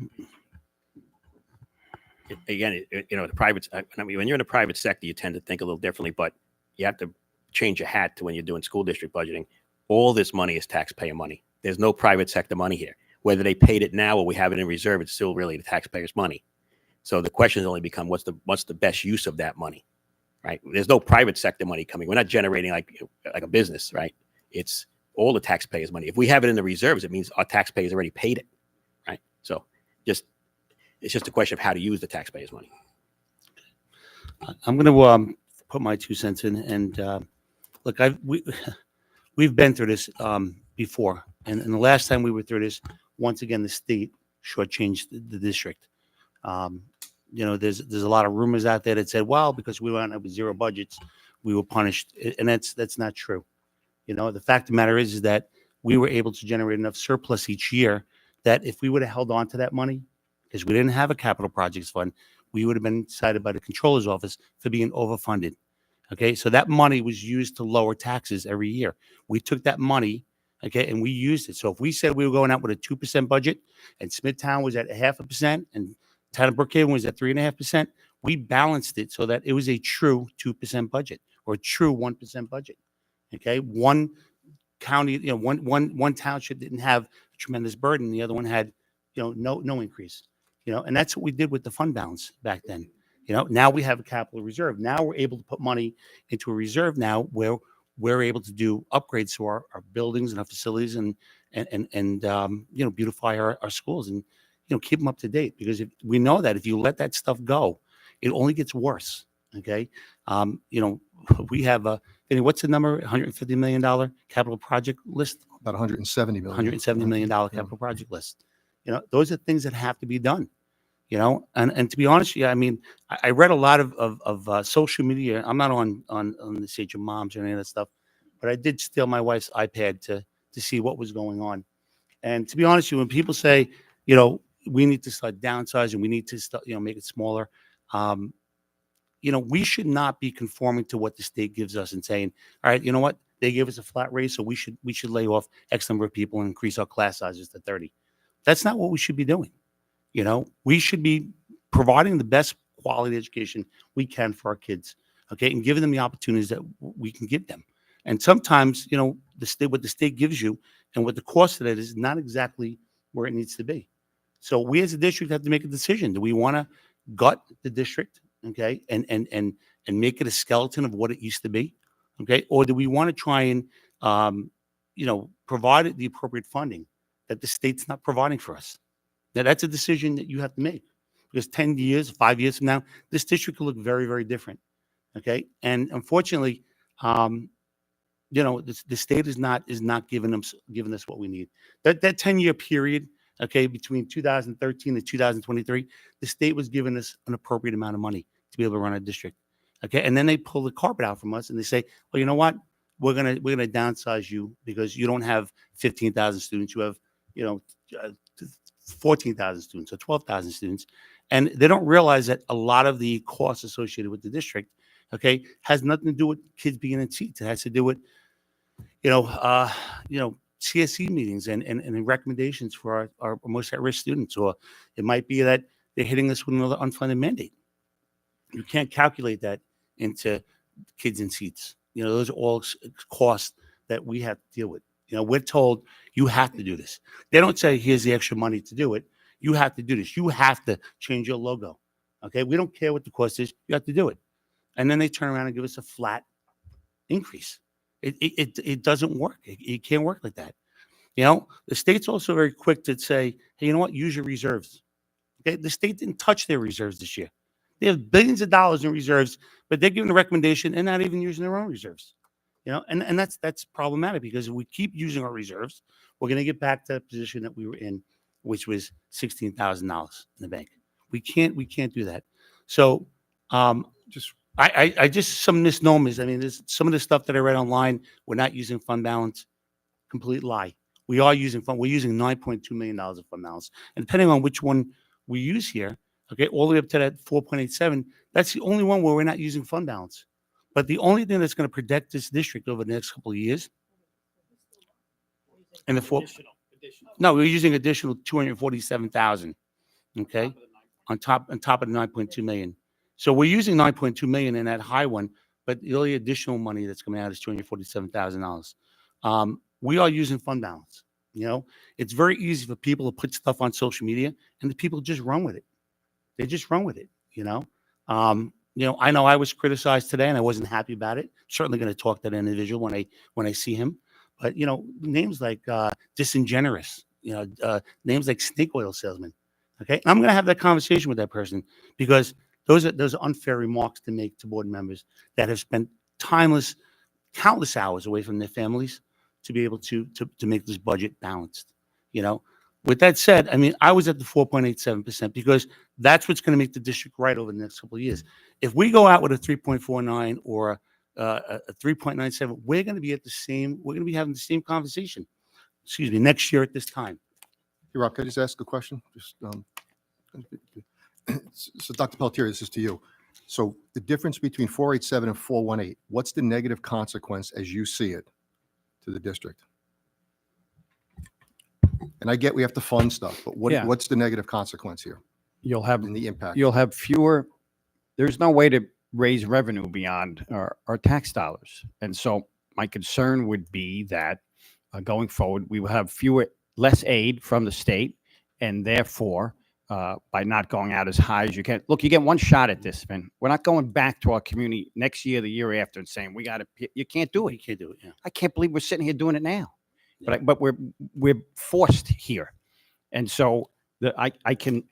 Again, you know, the private, I mean, when you're in the private sector, you tend to think a little differently, but you have to change your hat to when you're doing school district budgeting. All this money is taxpayer money. There's no private sector money here. Whether they paid it now or we have it in reserve, it's still really the taxpayers' money. So the questions only become, what's the best use of that money, right? There's no private sector money coming. We're not generating like a business, right? It's all the taxpayers' money. If we have it in the reserves, it means our taxpayers already paid it, right? So it's just a question of how to use the taxpayers' money. I'm going to put my 2 cents in, and look, we've been through this before, and the last time we were through this, once again, the state shortchanged the district. Um, there's a lot of rumors out there that said, well, because we went up with zero budgets, we were punished, and that's not true. The fact of the matter is that we were able to generate enough surplus each year that if we would have held on to that money, because we didn't have a capital projects fund, we would have been cited by the controller's office for being overfunded. Okay, so that money was used to lower taxes every year. We took that money, okay, and we used it. So if we said we were going out with a 2% budget, and Smithtown was at 0.5%, and Town of Brookhaven was at 3.5%, we balanced it so that it was a true 2% budget or a true 1% budget. Okay, one county, one township didn't have a tremendous burden, the other one had, no increase. And that's what we did with the fund balance back then. Now we have a capital reserve. Now we're able to put money into a reserve now where we're able to do upgrades to our buildings and our facilities and beautify our schools and, keep them up to date, because if we know that if you let that stuff go, it only gets worse. Okay. We have what's the number? $150 million capital project list? About 170 million. $170 million capital project list. Those are things that have to be done. And to be honest, I mean, I read a lot of social media. I'm not on the stage of moms or any of that stuff, but I did steal my wife's iPad to see what was going on. And to be honest with you, when people say, we need to start downsizing, we need to start, make it smaller. We should not be conforming to what the state gives us and saying, all right, you know what? They gave us a flat raise, so we should lay off X number of people and increase our class sizes to 30. That's not what we should be doing. We should be providing the best quality education we can for our kids, okay, and giving them the opportunities that we can give them. And sometimes, what the state gives you and what the cost of that is not exactly where it needs to be. So we as a district have to make a decision. Do we want to gut the district, okay, and make it a skeleton of what it used to be, okay, or do we want to try and, provide the appropriate funding that the state's not providing for us? Now, that's a decision that you have to make, because 10 years, 5 years from now, this district will look very, very different. Okay. And unfortunately, the state is not giving us what we need. That 10-year period, okay, between 2013 and 2023, the state was giving us an appropriate amount of money to be able to run a district. Okay. And then they pull the carpet out from us and they say, well, you know what? We're gonna downsize you because you don't have 15,000 students. You have, 14,000 students or 12,000 students. And they don't realize that a lot of the costs associated with the district, okay, has nothing to do with kids being in seats. It has to do with, CSE meetings and recommendations for our most at-risk students. Or it might be that they're hitting us with another unfunded mandate. You can't calculate that into kids in seats. Those are all costs that we have to deal with. We're told you have to do this. They don't say, here's the extra money to do it. You have to do this. You have to change your logo. Okay. We don't care what the cost is. You have to do it. And then they turn around and give us a flat increase. It doesn't work. It can't work like that. The state's also very quick to say, hey, you know what? Use your reserves. Okay. The state didn't touch their reserves this year. They have billions of dollars in reserves, but they're giving a recommendation and not even using their own reserves. And that's problematic, because if we keep using our reserves, we're going to get back to the position that we were in, which was $16,000 in the bank. We can't do that. So I just some misnomers. I mean, there's some of the stuff that I read online. We're not using fund balance. Complete lie. We are using fund. We're using $9.2 million of fund balance, and depending on which one we use here, okay, all the way up to that 4.87. That's the only one where we're not using fund balance. But the only thing that's going to protect this district over the next couple of years, and no, we're using additional 247,000. Okay, on top of the 9.2 million. So we're using 9.2 million in that high one, but the only additional money that's coming out is $247,000. We are using fund balance. It's very easy for people to put stuff on social media, and the people just run with it. They just run with it. I know I was criticized today and I wasn't happy about it. Certainly going to talk to that individual when I see him. But, names like disingenuous, names like snake oil salesman. Okay. And I'm going to have that conversation with that person, because Those are unfair remarks to make to board members that have spent countless hours away from their families to be able to make this budget balanced. You know, with that said, I mean, I was at the 4.87% because that's what's going to make the district right over the next couple of years. If we go out with a 3.49 or a 3.97, we're going to be we're going to be having the same conversation, next year at this time. Hey, Rob, can I just ask a question? So Dr. Pelletier, this is to you. So the difference between 487 and 418, what's the negative consequence as you see it to the district? And I get we have to fund stuff, but Yeah. what's the negative consequence here You'll have and the impact? you'll have fewer. There's no way to raise revenue beyond our tax dollars, and so my concern would be that going forward we will have less aid from the state, and therefore by not going out as high as you can. Look, you get one shot at this, man. We're not going back to our community next year, the year after, and saying we got to. You can't do it. You can't do it. Yeah. I can't believe we're sitting here doing it now, but we're forced here, and so I can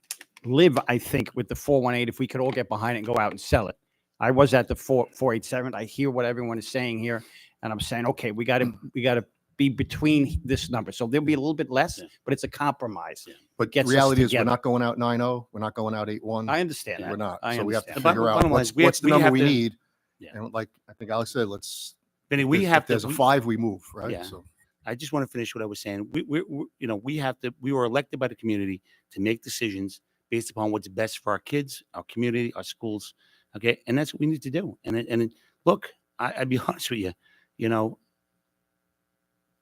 live, I think, with the 418 if we could all get behind it and go out and sell it. I was at the 487. I hear what everyone is saying here, and I'm saying, okay, we got to be between this number. So there'll be a little bit less, but it's a compromise. Yeah. But gets us reality is we're together. not going out 9-0. We're not going out 8-1. I understand that. We're not. I So we have to understand. figure out Bottom line what's is we the number have we to- need. Yeah. And like I think Alex said, Benny, if there's a 5, we move, right? Yeah. So I just want to finish what I was saying. We were elected by the community to make decisions based upon what's best for our kids, our community, our schools. Okay. And that's what we need to do. And look, I'd be honest with you,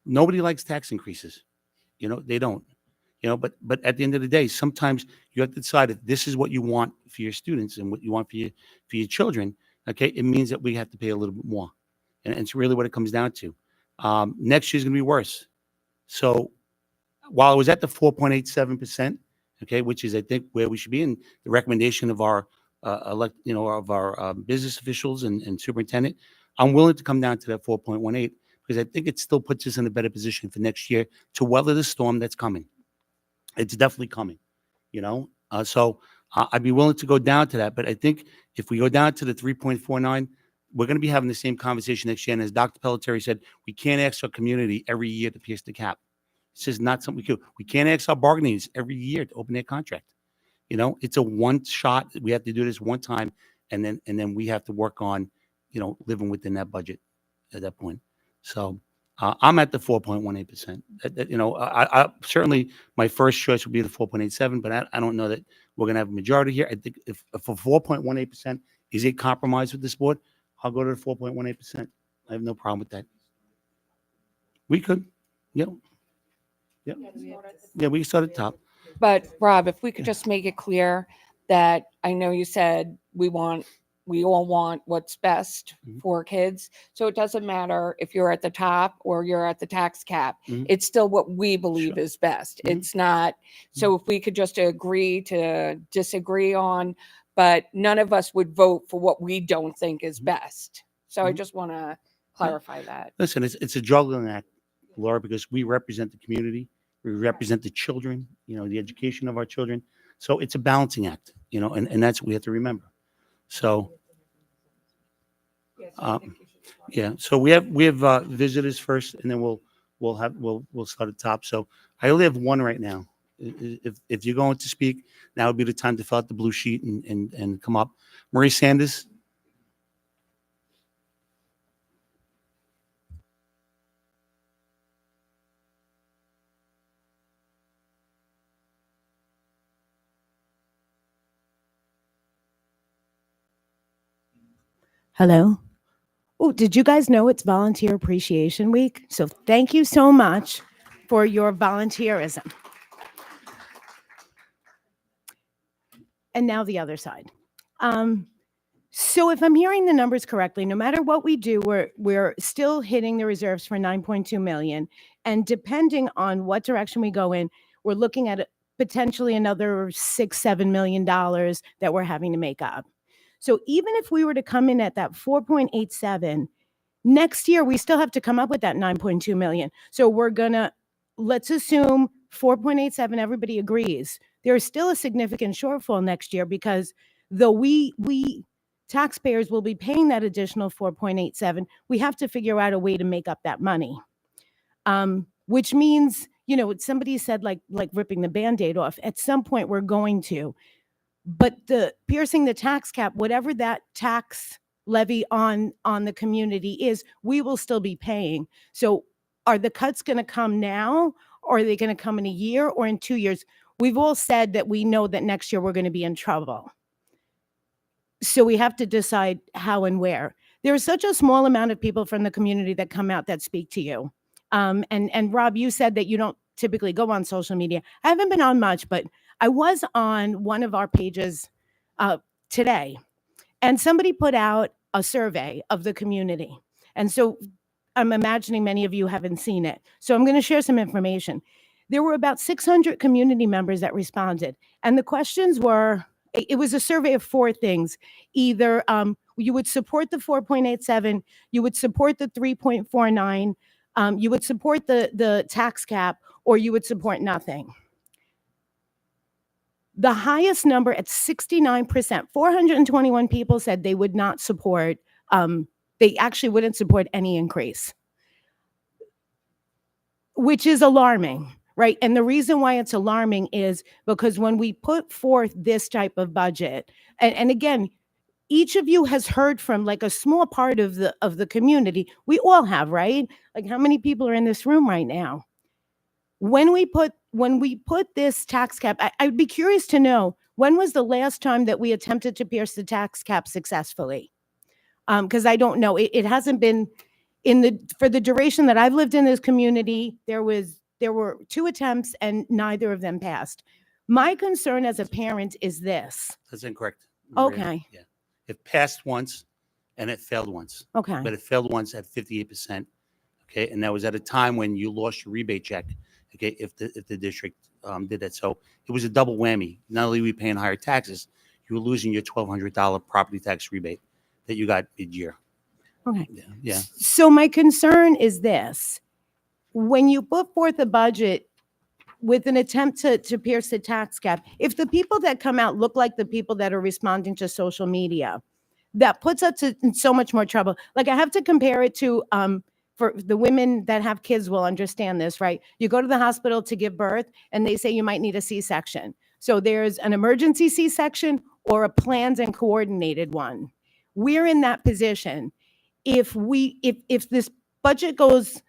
nobody likes tax increases. They don't, but at the end of the day, sometimes you have to decide if this is what you want for your students and what you want for your children. Okay. It means that we have to pay a little bit more. And it's really what it comes down to. Next year's going to be worse. So while I was at the 4.87%, okay, which is I think where we should be, and the recommendation of our business officials and superintendent, I'm willing to come down to that 4.18 because I think it still puts us in a better position for next year to weather the storm that's coming. It's definitely coming, So I'd be willing to go down to that, but I think if we go down to the 3.49. We're going to be having the same conversation next year. And as Dr. Pelletier said, we can't ask our community every year to pierce the cap. It's just not something we can do. We can't ask our bargainers every year to open their contract. It's a one shot. We have to do this one time. And then we have to work on, living within that budget at that point. So I'm at the 4.18%. I certainly my first choice would be the 4.87, but I don't know that we're going to have a majority here. I think if for 4.18% is a compromise with this board, I'll go to the 4.18%. I have no problem with that. We could. Yep. Yeah, we can start at the top. But Rob, if we could just make it clear that I know you said we all want what's best Mhm. for kids. So it doesn't matter if you're at the top or you're at the tax cap. Mhm. It's still what we believe Sure. is best. Mhm. It's not. So if we could just agree to disagree on, but none of us would vote for what we don't think is Mhm. best. So I Mhm. just want to clarify that. Listen, it's a juggling act, Laura, because we represent the community. We represent the children, the education of our children. So it's a balancing act, and that's what we have to remember. So, yeah. So we have visitors first, and then we'll start at the top. So I only have one right now. If you're going to speak, now would be the time to fill out the blue sheet and come up. Marie Sanders. Hello. Oh, did you guys know it's Volunteer Appreciation Week? So thank you so much for your volunteerism. And now the other side. So if I'm hearing the numbers correctly, no matter what we do, we're still hitting the reserves for 9.2 million. And depending on what direction we go in, we're looking at potentially another $6-7 million that we're having to make up. So even if we were to come in at that 4.87, next year we still have to come up with that 9.2 million. So let's assume 4.87, everybody agrees. There is still a significant shortfall next year because though we taxpayers will be paying that additional 4.87, we have to figure out a way to make up that money. Which means, somebody said like ripping the Band-Aid off. At some point we're going to, but the piercing the tax cap, whatever that tax levy on the community is, we will still be paying. So are the cuts going to come now, or are they going to come in a year or in 2 years? We've all said that we know that next year we're going to be in trouble. So we have to decide how and where. There is such a small amount of people from the community that come out that speak to you. And Rob, you said that you don't typically go on social media. I haven't been on much, but I was on one of our pages today, and somebody put out a survey of the community. And so I'm imagining many of you haven't seen it. So I'm going to share some information. There were about 600 community members that responded. And the questions were, it was a survey of 4 things. Either you would support the 4.87, you would support the 3.49, you would support the tax cap, or you would support nothing. The highest number at 69%, 421 people said they would not support, they actually wouldn't support any increase, which is alarming, right? And the reason why it's alarming is because when we put forth this type of budget, and again, each of you has heard from like a small part of the community. We all have, right? Like, how many people are in this room right now? When we put this tax cap, I'd be curious to know, when was the last time that we attempted to pierce the tax cap successfully? Because I don't know. It hasn't been for the duration that I've lived in this community. There were 2 attempts and neither of them passed. My concern as a parent is this. That's incorrect, Maria. Okay. Yeah. It passed once and it failed once. Okay. But it failed once at 58%. Okay. And that was at a time when you lost your rebate check. Okay. If the district did that. So it was a double whammy. Not only were we paying higher taxes, you were losing your $1,200 property tax rebate that you got mid-year. Okay. Yeah. So my concern is this. When you put forth a budget with an attempt to pierce the tax cap, if the people that come out look like the people that are responding to social media, that puts us in so much more trouble. Like, I have to compare it to, for the women that have kids will understand this, right? You go to the hospital to give birth and they say you might need a C-section. So there's an emergency C-section or a planned and coordinated one. We're in that position. If this budget goes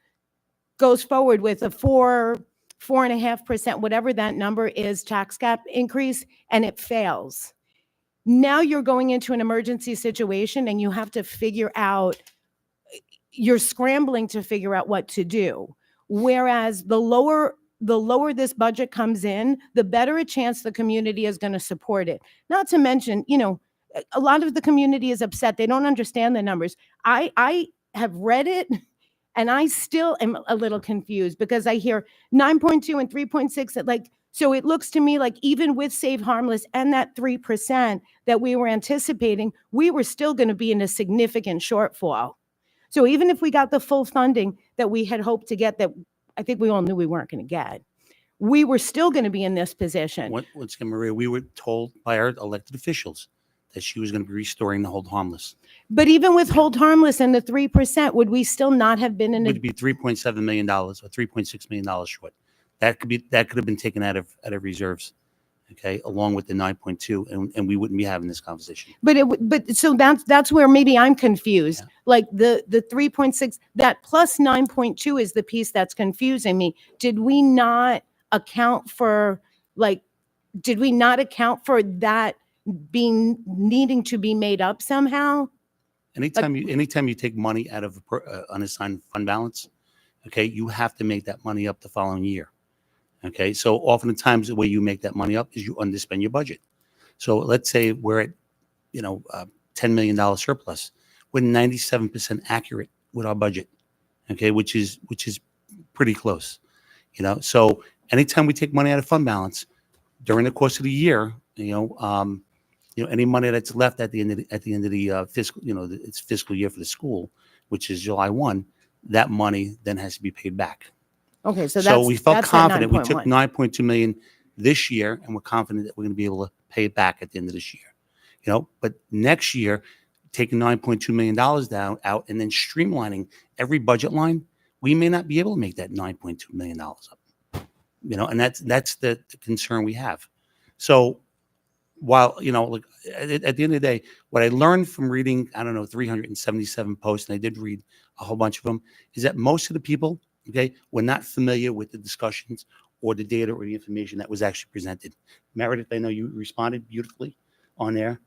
forward with a 4.5%, whatever that number is, tax cap increase, and it fails, now you're going into an emergency situation and you have to figure out, you're scrambling to figure out what to do. Whereas the lower this budget comes in, the better a chance the community is going to support it. Not to mention, a lot of the community is upset. They don't understand the numbers. I have read it and I still am a little confused because I hear 9.2 and 3.6. So it looks to me like even with Save Harmless and that 3% that we were anticipating, we were still going to be in a significant shortfall. So even if we got the full funding that we had hoped to get, that I think we all knew we weren't going to get, we were still going to be in this position. Once again, Maria, we were told by our elected officials that she was going to be restoring the hold harmless. But even with hold harmless and the 3%, would we still not have been in It would be $3.7 million or $3.6 million short. That could have been taken out of reserves, okay, along with the 9.2, and we wouldn't be having this conversation. But so that's where maybe I'm confused. Yeah. Like the 3.6, that plus 9.2 is the piece that's confusing me. Did we not account for that needing to be made up somehow? Anytime you take money out of unassigned fund balance, okay, you have to make that money up the following year. Okay, so oftentimes the way you make that money up is you underspend your budget. So let's say we're at, $10 million surplus. We're 97% accurate with our budget. Okay, which is pretty close. So anytime we take money out of fund balance during the course of the year, any money that's left at the end of the fiscal, it's fiscal year for the school, which is July 1, that money then has to be paid back. Okay, So we felt confident. We took 9.1. $9.2 million this year, and we're confident that we're going to be able to pay it back at the end of this year. But next year, taking $9.2 million out and then streamlining every budget line, we may not be able to make that $9.2 million up. And that's the concern we have. So while, like at the end of the day, what I learned from reading, I don't know, 377 posts, and I did read a whole bunch of them, is that most of the people, were not familiar with the discussions or the data or the information that was actually presented. Meredith, I know you responded beautifully on there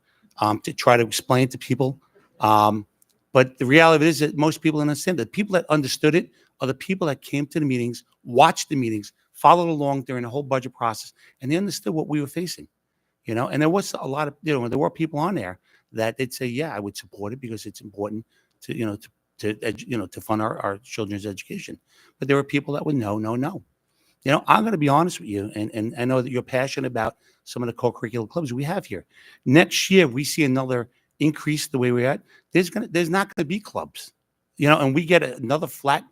to try to explain to people. But the reality is that most people don't understand. The people that understood it are the people that came to the meetings, watched the meetings, followed along during the whole budget process, and they understood what we were facing. And there was a lot of, there were people on there that they'd say, yeah, I would support it because it's important to, to fund our children's education. But there were people that would no, no, no. I'm going to be honest with you, and I know that you're passionate about some of the co-curricular clubs we have here. Next year, we see another increase the way we're at. There's not going to be clubs, and we get another flat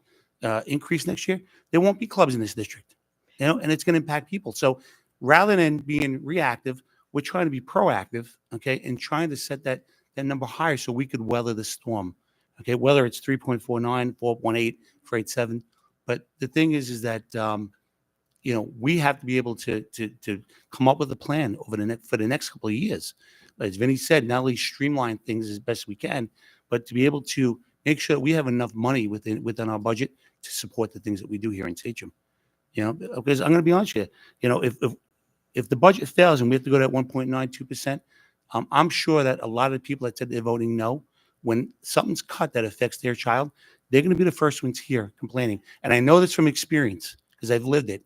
increase next year. There won't be clubs in this district, and it's going to impact people. So rather than being reactive, we're trying to be proactive, and trying to set that number higher so we could weather the storm, whether it's 3.49, 4.18, 4.87. But the thing is that, we have to be able to come up with a plan for the next couple of years. As Vinny said, not only streamline things as best we can, but to be able to make sure that we have enough money within our budget to support the things that we do here in Sachem. Because I'm going to be honest with you, if the budget fails and we have to go to that 1.92%, I'm sure that a lot of the people that said they're voting no, when something's cut that affects their child, they're going to be the first ones here complaining. And I know this from experience because I've lived it.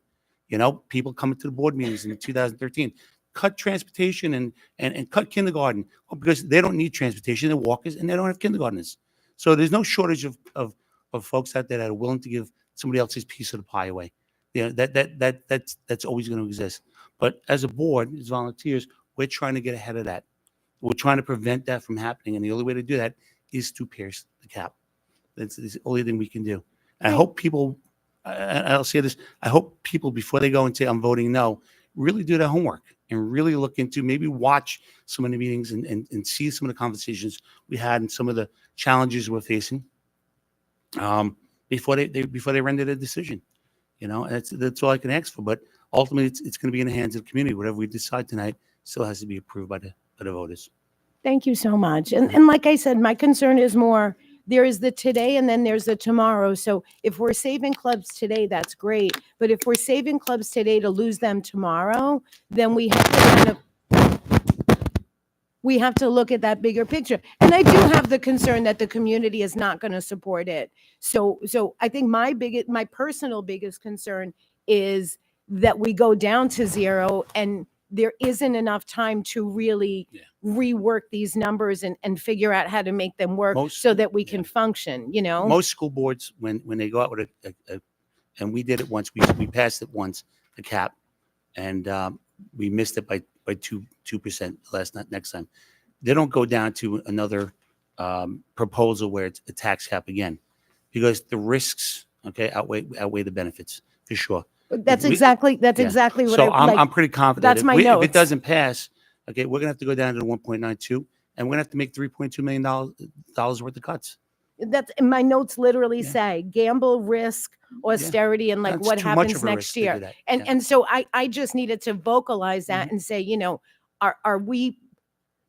People coming to the board meetings in 2013, cut transportation and cut kindergarten because they don't need transportation. They're walkers and they don't have kindergartners. So there's no shortage of folks out there that are willing to give somebody else's piece of the pie away. That's always going to exist. But as a board, as volunteers, we're trying to get ahead of that. We're trying to prevent that from happening. And the only way to do that is to pierce the cap. That's the only thing we can do. And I hope people, I'll say this, I hope people, before they go and say, I'm voting no, really do their homework and really look into, maybe watch some of the meetings and see some of the conversations we had and some of the challenges we're facing before they render their decision. And that's all I can ask for. But ultimately, it's going to be in the hands of the community. Whatever we decide tonight still has to be approved by the voters. Thank you so much. And like I said, my concern is more, there is the today and then there's the tomorrow. So if we're saving clubs today, that's great. But if we're saving clubs today to lose them tomorrow, then we have to look at that bigger picture. And I do have the concern that the community is not going to support it. So I think my personal biggest concern is that we go down to zero and there isn't enough time to really rework these numbers and figure out how to make them work so that we can function, Most school boards, when they go out with and we did it once, we passed it once, the cap, and we missed it by 2% next time. They don't go down to another proposal where it's a tax cap again, because the risks outweigh the benefits for sure. That's exactly what so I'm pretty confident. That's my notes. If it doesn't pass, we're gonna have to go down to the 1.92, and we're gonna have to make $3.2 million worth of cuts. That's my notes literally say gamble, risk, austerity, and That's what too much happens of a next risk to year. do that. And so I just needed to vocalize that and say,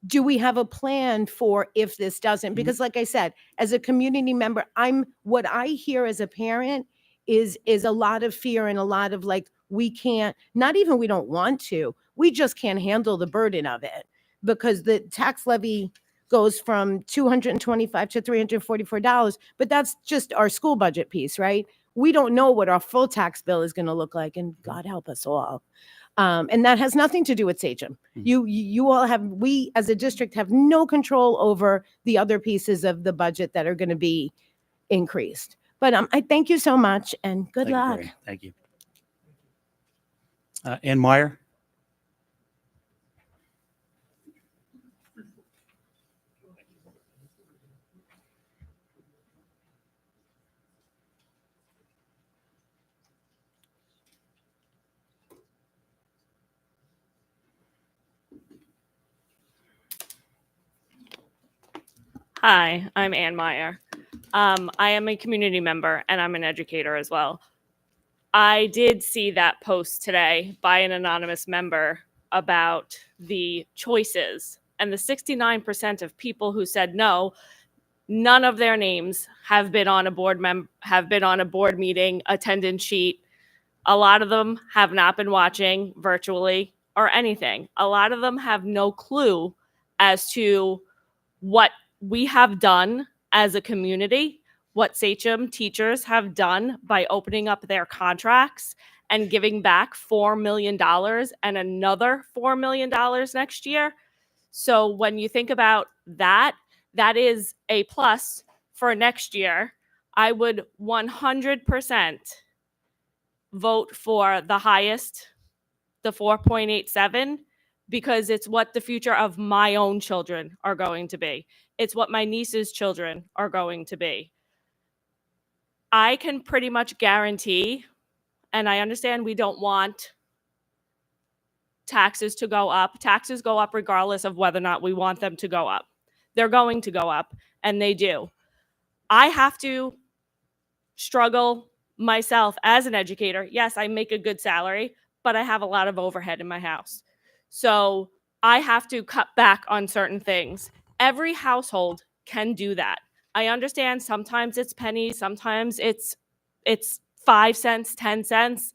do we have a plan for if this doesn't? Because like I said, as a community member, what I hear as a parent is a lot of fear and a lot of we can't, not even we don't want to, we just can't handle the burden of it because the tax levy goes from $225 to $344, but that's just our school budget piece, right? We don't know what our full tax bill is going to look like, and God help us all. And that has nothing to do with Sachem. You all we as a district have no control over the other pieces of the budget that are going to be increased. But I thank you so much and good luck. Thank you. Ann Meyer. Hi, I'm Ann Meyer. I am a community member and I'm an educator as well. I did see that post today by an anonymous member about the choices and the 69% of people who said no. None of their names have been on a board meeting attendance sheet. A lot of them have not been watching virtually or anything. A lot of them have no clue as to what we have done as a community, what Sachem teachers have done by opening up their contracts and giving back $4 million and another $4 million next year. So when you think about that, that is a plus for next year. I would 100% vote for the highest, the 4.87, because it's what the future of my own children are going to be. It's what my niece's children are going to be. I can pretty much guarantee, and I understand we don't want taxes to go up. Taxes go up regardless of whether or not we want them to go up. They're going to go up, and they do. I have to struggle myself as an educator. Yes, I make a good salary, but I have a lot of overhead in my house. So I have to cut back on certain things. Every household can do that. I understand sometimes it's pennies, sometimes it's 5 cents, 10 cents.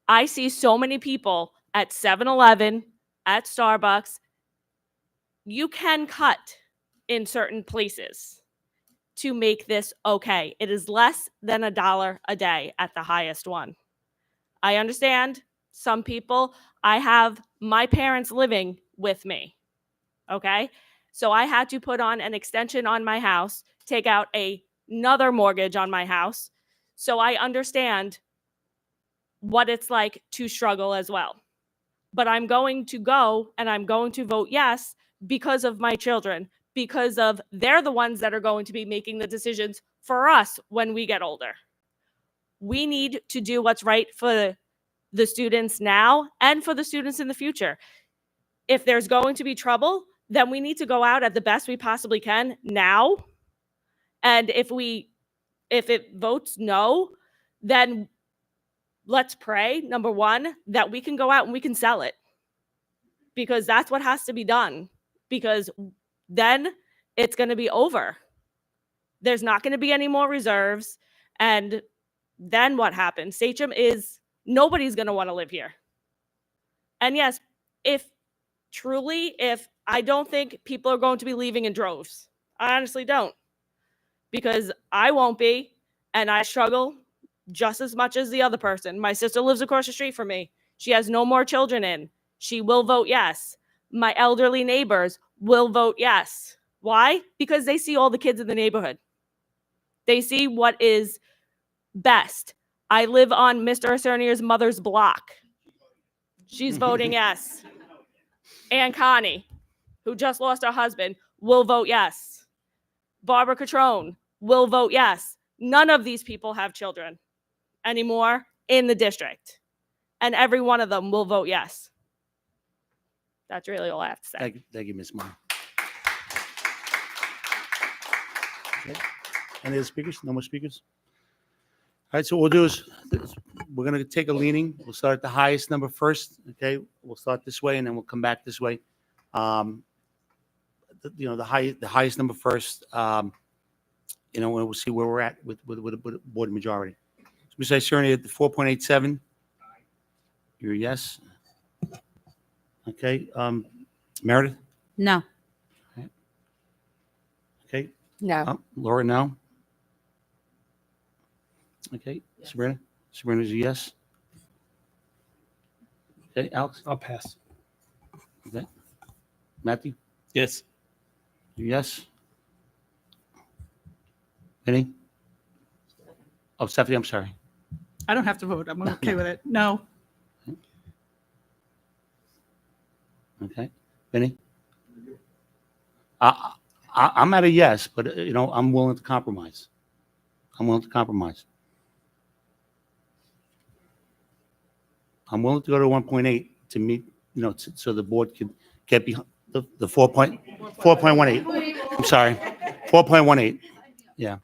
I see so many people at 7-Eleven, at Starbucks. You can cut in certain places to make this okay. It is less than $1 a day at the highest one. I understand some people, I have my parents living with me, okay? So I had to put on an extension on my house, take out another mortgage on my house. So I understand what it's like to struggle as well. But I'm going to go and I'm going to vote yes because of my children, because of they're the ones that are going to be making the decisions for us when we get older. We need to do what's right for the students now and for the students in the future. If there's going to be trouble, then we need to go out at the best we possibly can now. And if it votes no, then let's pray, number one, that we can go out and we can sell it. Because that's what has to be done. Because then it's going to be over. There's not going to be any more reserves. And then what happens? Sachem is, nobody's going to want to live here. And yes, if I don't think people are going to be leaving in droves. I honestly don't. Because I won't be. And I struggle just as much as the other person. My sister lives across the street from me. She has no more children in. She will vote yes. My elderly neighbors will vote yes. Why? Because they see all the kids in the neighborhood. They see what is best. I live on Mr. Cernier's mother's block. She's voting yes. Ann Connie, who just lost her husband, will vote yes. Barbara Catrone will vote yes. None of these people have children anymore in the district. And every one of them will vote yes. That's really all I have to say. Thank you, Ms. Meyer. Okay. Any other speakers? No more speakers? All right, so what we'll do is we're going to take a leaning. We'll start at the highest number first, okay? We'll start this way, and then we'll come back this way. The highest number first, and we'll see where we're at with the board majority. So Ms. Cerny at the 4.87. You're a yes. Okay, Meredith? No. Okay. No. Laura, no. Okay, yes. Sabrina? Sabrina's a yes. Okay, Alex? I'll pass. Okay. Matthew? Yes. You yes? Vinny? Oh, Stephanie, I'm sorry. I don't have to vote. I'm okay with it. No. Okay. Vinny? I'm at a yes, but, I'm willing to compromise. I'm willing to compromise. I'm willing to go to 1.8 to meet, so the board can get behind the 4.18. I'm sorry, 4.18. Yeah.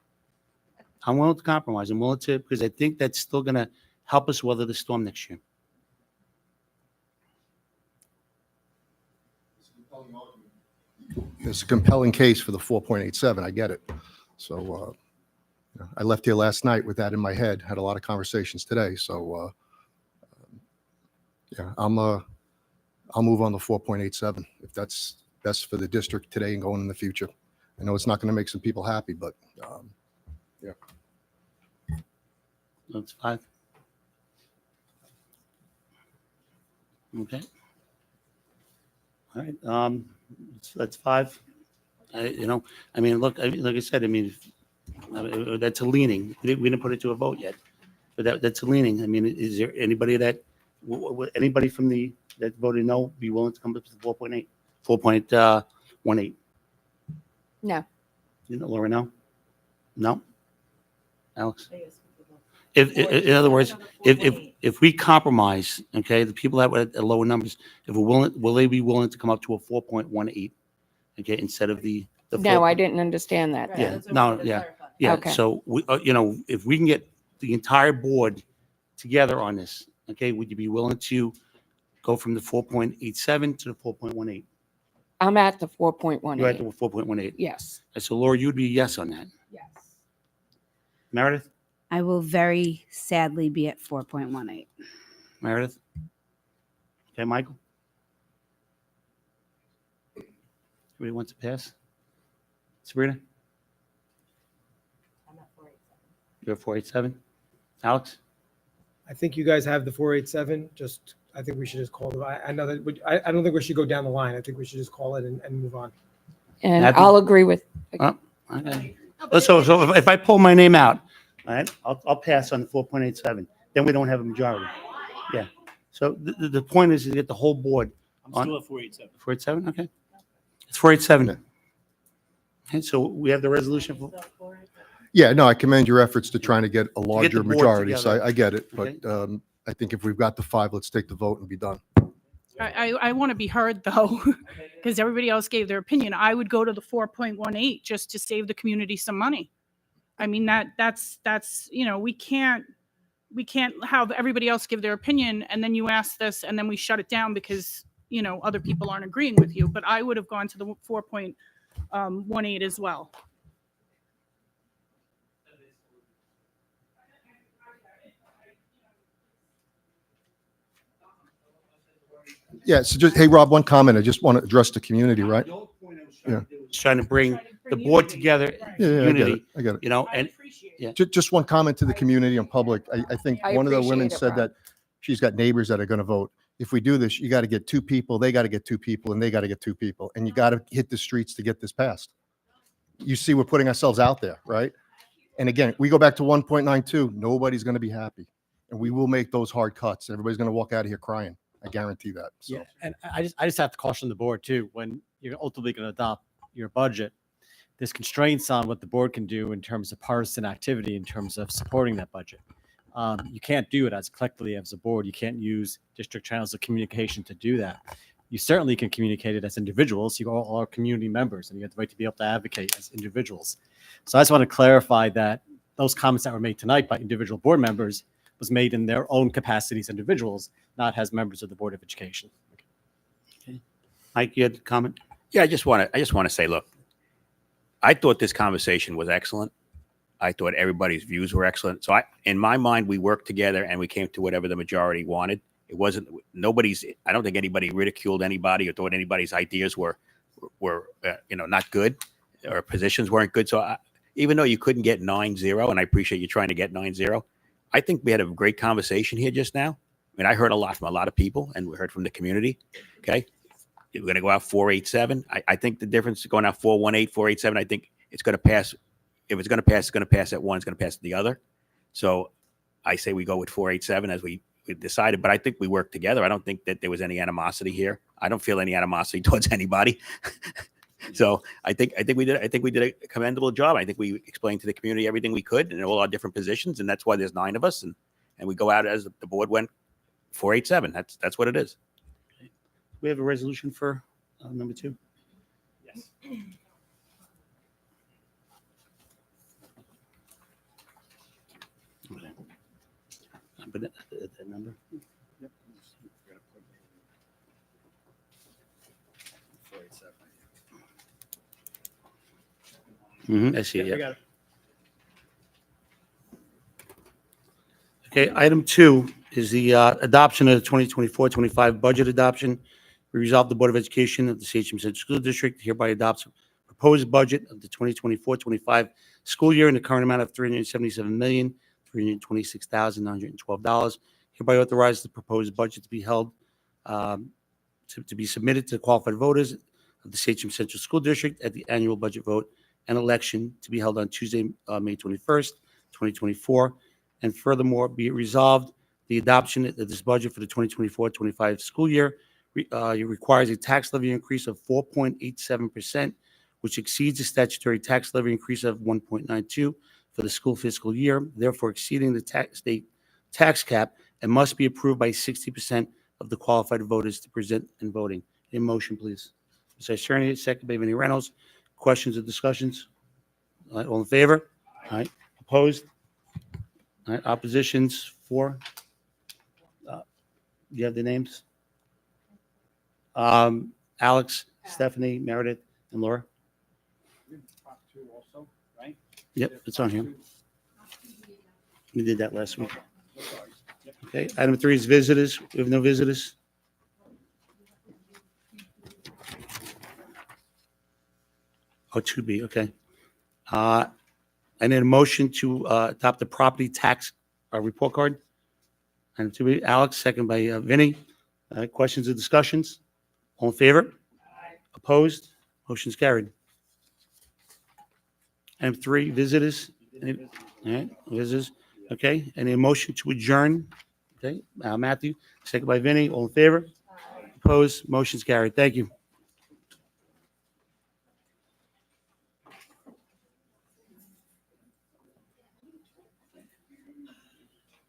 I'm willing to compromise. I'm willing to, because I think that's still going to help us weather the storm next year. There's a compelling case for the 4.87. I get it. So I left here last night with that in my head. Had a lot of conversations today. So yeah, I'll move on the 4.87 if that's best for the district today and going in the future. I know it's not going to make some people happy, but yeah. That's 5. Okay. All right. That's 5. I mean, look, like I said, I mean, that's a leaning. We didn't put it to a vote yet, but that's a leaning. I mean, is there anybody that, anybody from that voted no be willing to come up to 4.8, 4.18? No. Laura, no? No? Alex? In other words, if we compromise, okay, the people that were at lower numbers, if we're willing, will they be willing to come up to a 4.18? Okay, instead of the No, 4. I didn't understand that. Yeah, then. no, yeah. Okay. So we, if we can get the entire board together on this, okay, would you be willing to go from the 4.87 to the 4.18? I'm at the 4.18. You're at the 4.18. Yes. So Laura, you'd be a yes on that. Yes. Meredith? I will very sadly be at 4.18. Meredith? Okay, Michael? Everybody wants to pass? Sabrina? You're at 4.87? Alex? I think you guys have the 4.87. Just, I think we should just call it. I know that I don't think we should go down the line. I think we should just call it and move on. And Happy? I'll agree with. Okay. So if I pull my name out, all right, I'll pass on the 4.87. Then we don't have a majority. Yeah. So the point is to get the whole board. I'm still at 487. 4.87? Okay. It's 4.87. Okay, so we have the resolution. Yeah, no, I commend your efforts to trying to get a larger board majority. So together. I get it. But Okay. I think if we've got the 5, let's take the vote and be done. I want to be heard though, because everybody else gave their opinion. I would go to the 4.18 just to save the community some money. I mean, that's, we can't have everybody else give their opinion and then you ask this and then we shut it down because, other people aren't agreeing with you. But I would have gone to the 4.18 as well. Yeah. So just, hey, Rob, one comment. I just want to address the community, right? Yeah. Trying to bring the board together, Yeah, community, I get it. and yeah. Just one comment to the community and public. I think I one of the women appreciate it, said Rob. that she's got neighbors that are going to vote. If we do this, you got to get 2 people, they got to get 2 people, and they got to get 2 people. And you got to hit the streets to get this passed. You see, we're putting ourselves out there, right? And again, we go back to 1.92, nobody's going to be happy. And we will make those hard cuts. Everybody's going to walk out of here crying. I guarantee that. So. Yeah, and I just have to caution the board too, when you're ultimately going to adopt your budget, there's constraints on what the board can do in terms of partisan activity, in terms of supporting that budget. You can't do it as collectively as a board. You can't use district channels of communication to do that. You certainly can communicate it as individuals. You all are community members and you have the right to be able to advocate as individuals. So I just want to clarify that those comments that were made tonight by individual board members was made in their own capacities as individuals, not as members of the Board of Education. Okay. Mike, you had a comment? Yeah, I just want to say, look, I thought this conversation was excellent. I thought everybody's views were excellent. So in my mind, we worked together and we came to whatever the majority wanted. It wasn't I don't think anybody ridiculed anybody or thought anybody's ideas were not good or positions weren't good. So even though you couldn't get 9-0, and I appreciate you trying to get 9-0, I think we had a great conversation here just now. I mean, I heard a lot from a lot of people and we heard from the community. Okay. We're going to go out 4.87. I think the difference going out 4.18, 4.87, I think it's going to pass. If it's going to pass, it's going to pass at one, it's going to pass at the other. So I say we go with 4.87 as we decided, but I think we worked together. I don't think that there was any animosity here. I don't feel any animosity towards anybody. So I think we did a commendable job. I think we explained to the community everything we could in all our different positions, and that's why there's 9 of us, and we go out as the board went 4.87. That's what it is. We have a resolution for number 2. Yes. But that number. I see. Yeah. Okay, item 2 is the adoption of the 2024-25 budget adoption. We resolve the Board of Education of the Sachem Central School District hereby adopts a proposed budget of the 2024-25 school year in the current amount of $377,326,912. Hereby authorize the proposed budget to be held, to be submitted to the qualified voters of the Sachem Central School District at the annual budget vote and election to be held on Tuesday, May 21st, 2024. And furthermore, be it resolved, the adoption of this budget for the 2024-25 school year requires a tax levy increase of 4.87%, which exceeds the statutory tax levy increase of 1.92 for the school fiscal year, therefore exceeding the state tax cap, and must be approved by 60% of the qualified voters to present in voting. In motion, please. Mr. Attorney, second by Vinnie Reynolds. Questions or discussions? All right, all in favor? All right, opposed? All right, oppositions, 4. Do you have the names? Alex, Stephanie, Meredith, and Laura? Yep, it's on here. We did that last week. Okay, item 3 is visitors. We have no visitors. Oh, 2B, okay. I need a motion to adopt the property tax report card. And 2B, Alex, second by Vinnie. Questions or discussions? All in favor? Opposed? Motion's carried. Item 3, visitors. All right, visitors. Okay, any motion to adjourn? Okay, Matthew, second by Vinnie. All in favor? Opposed? Motion's carried. Thank you.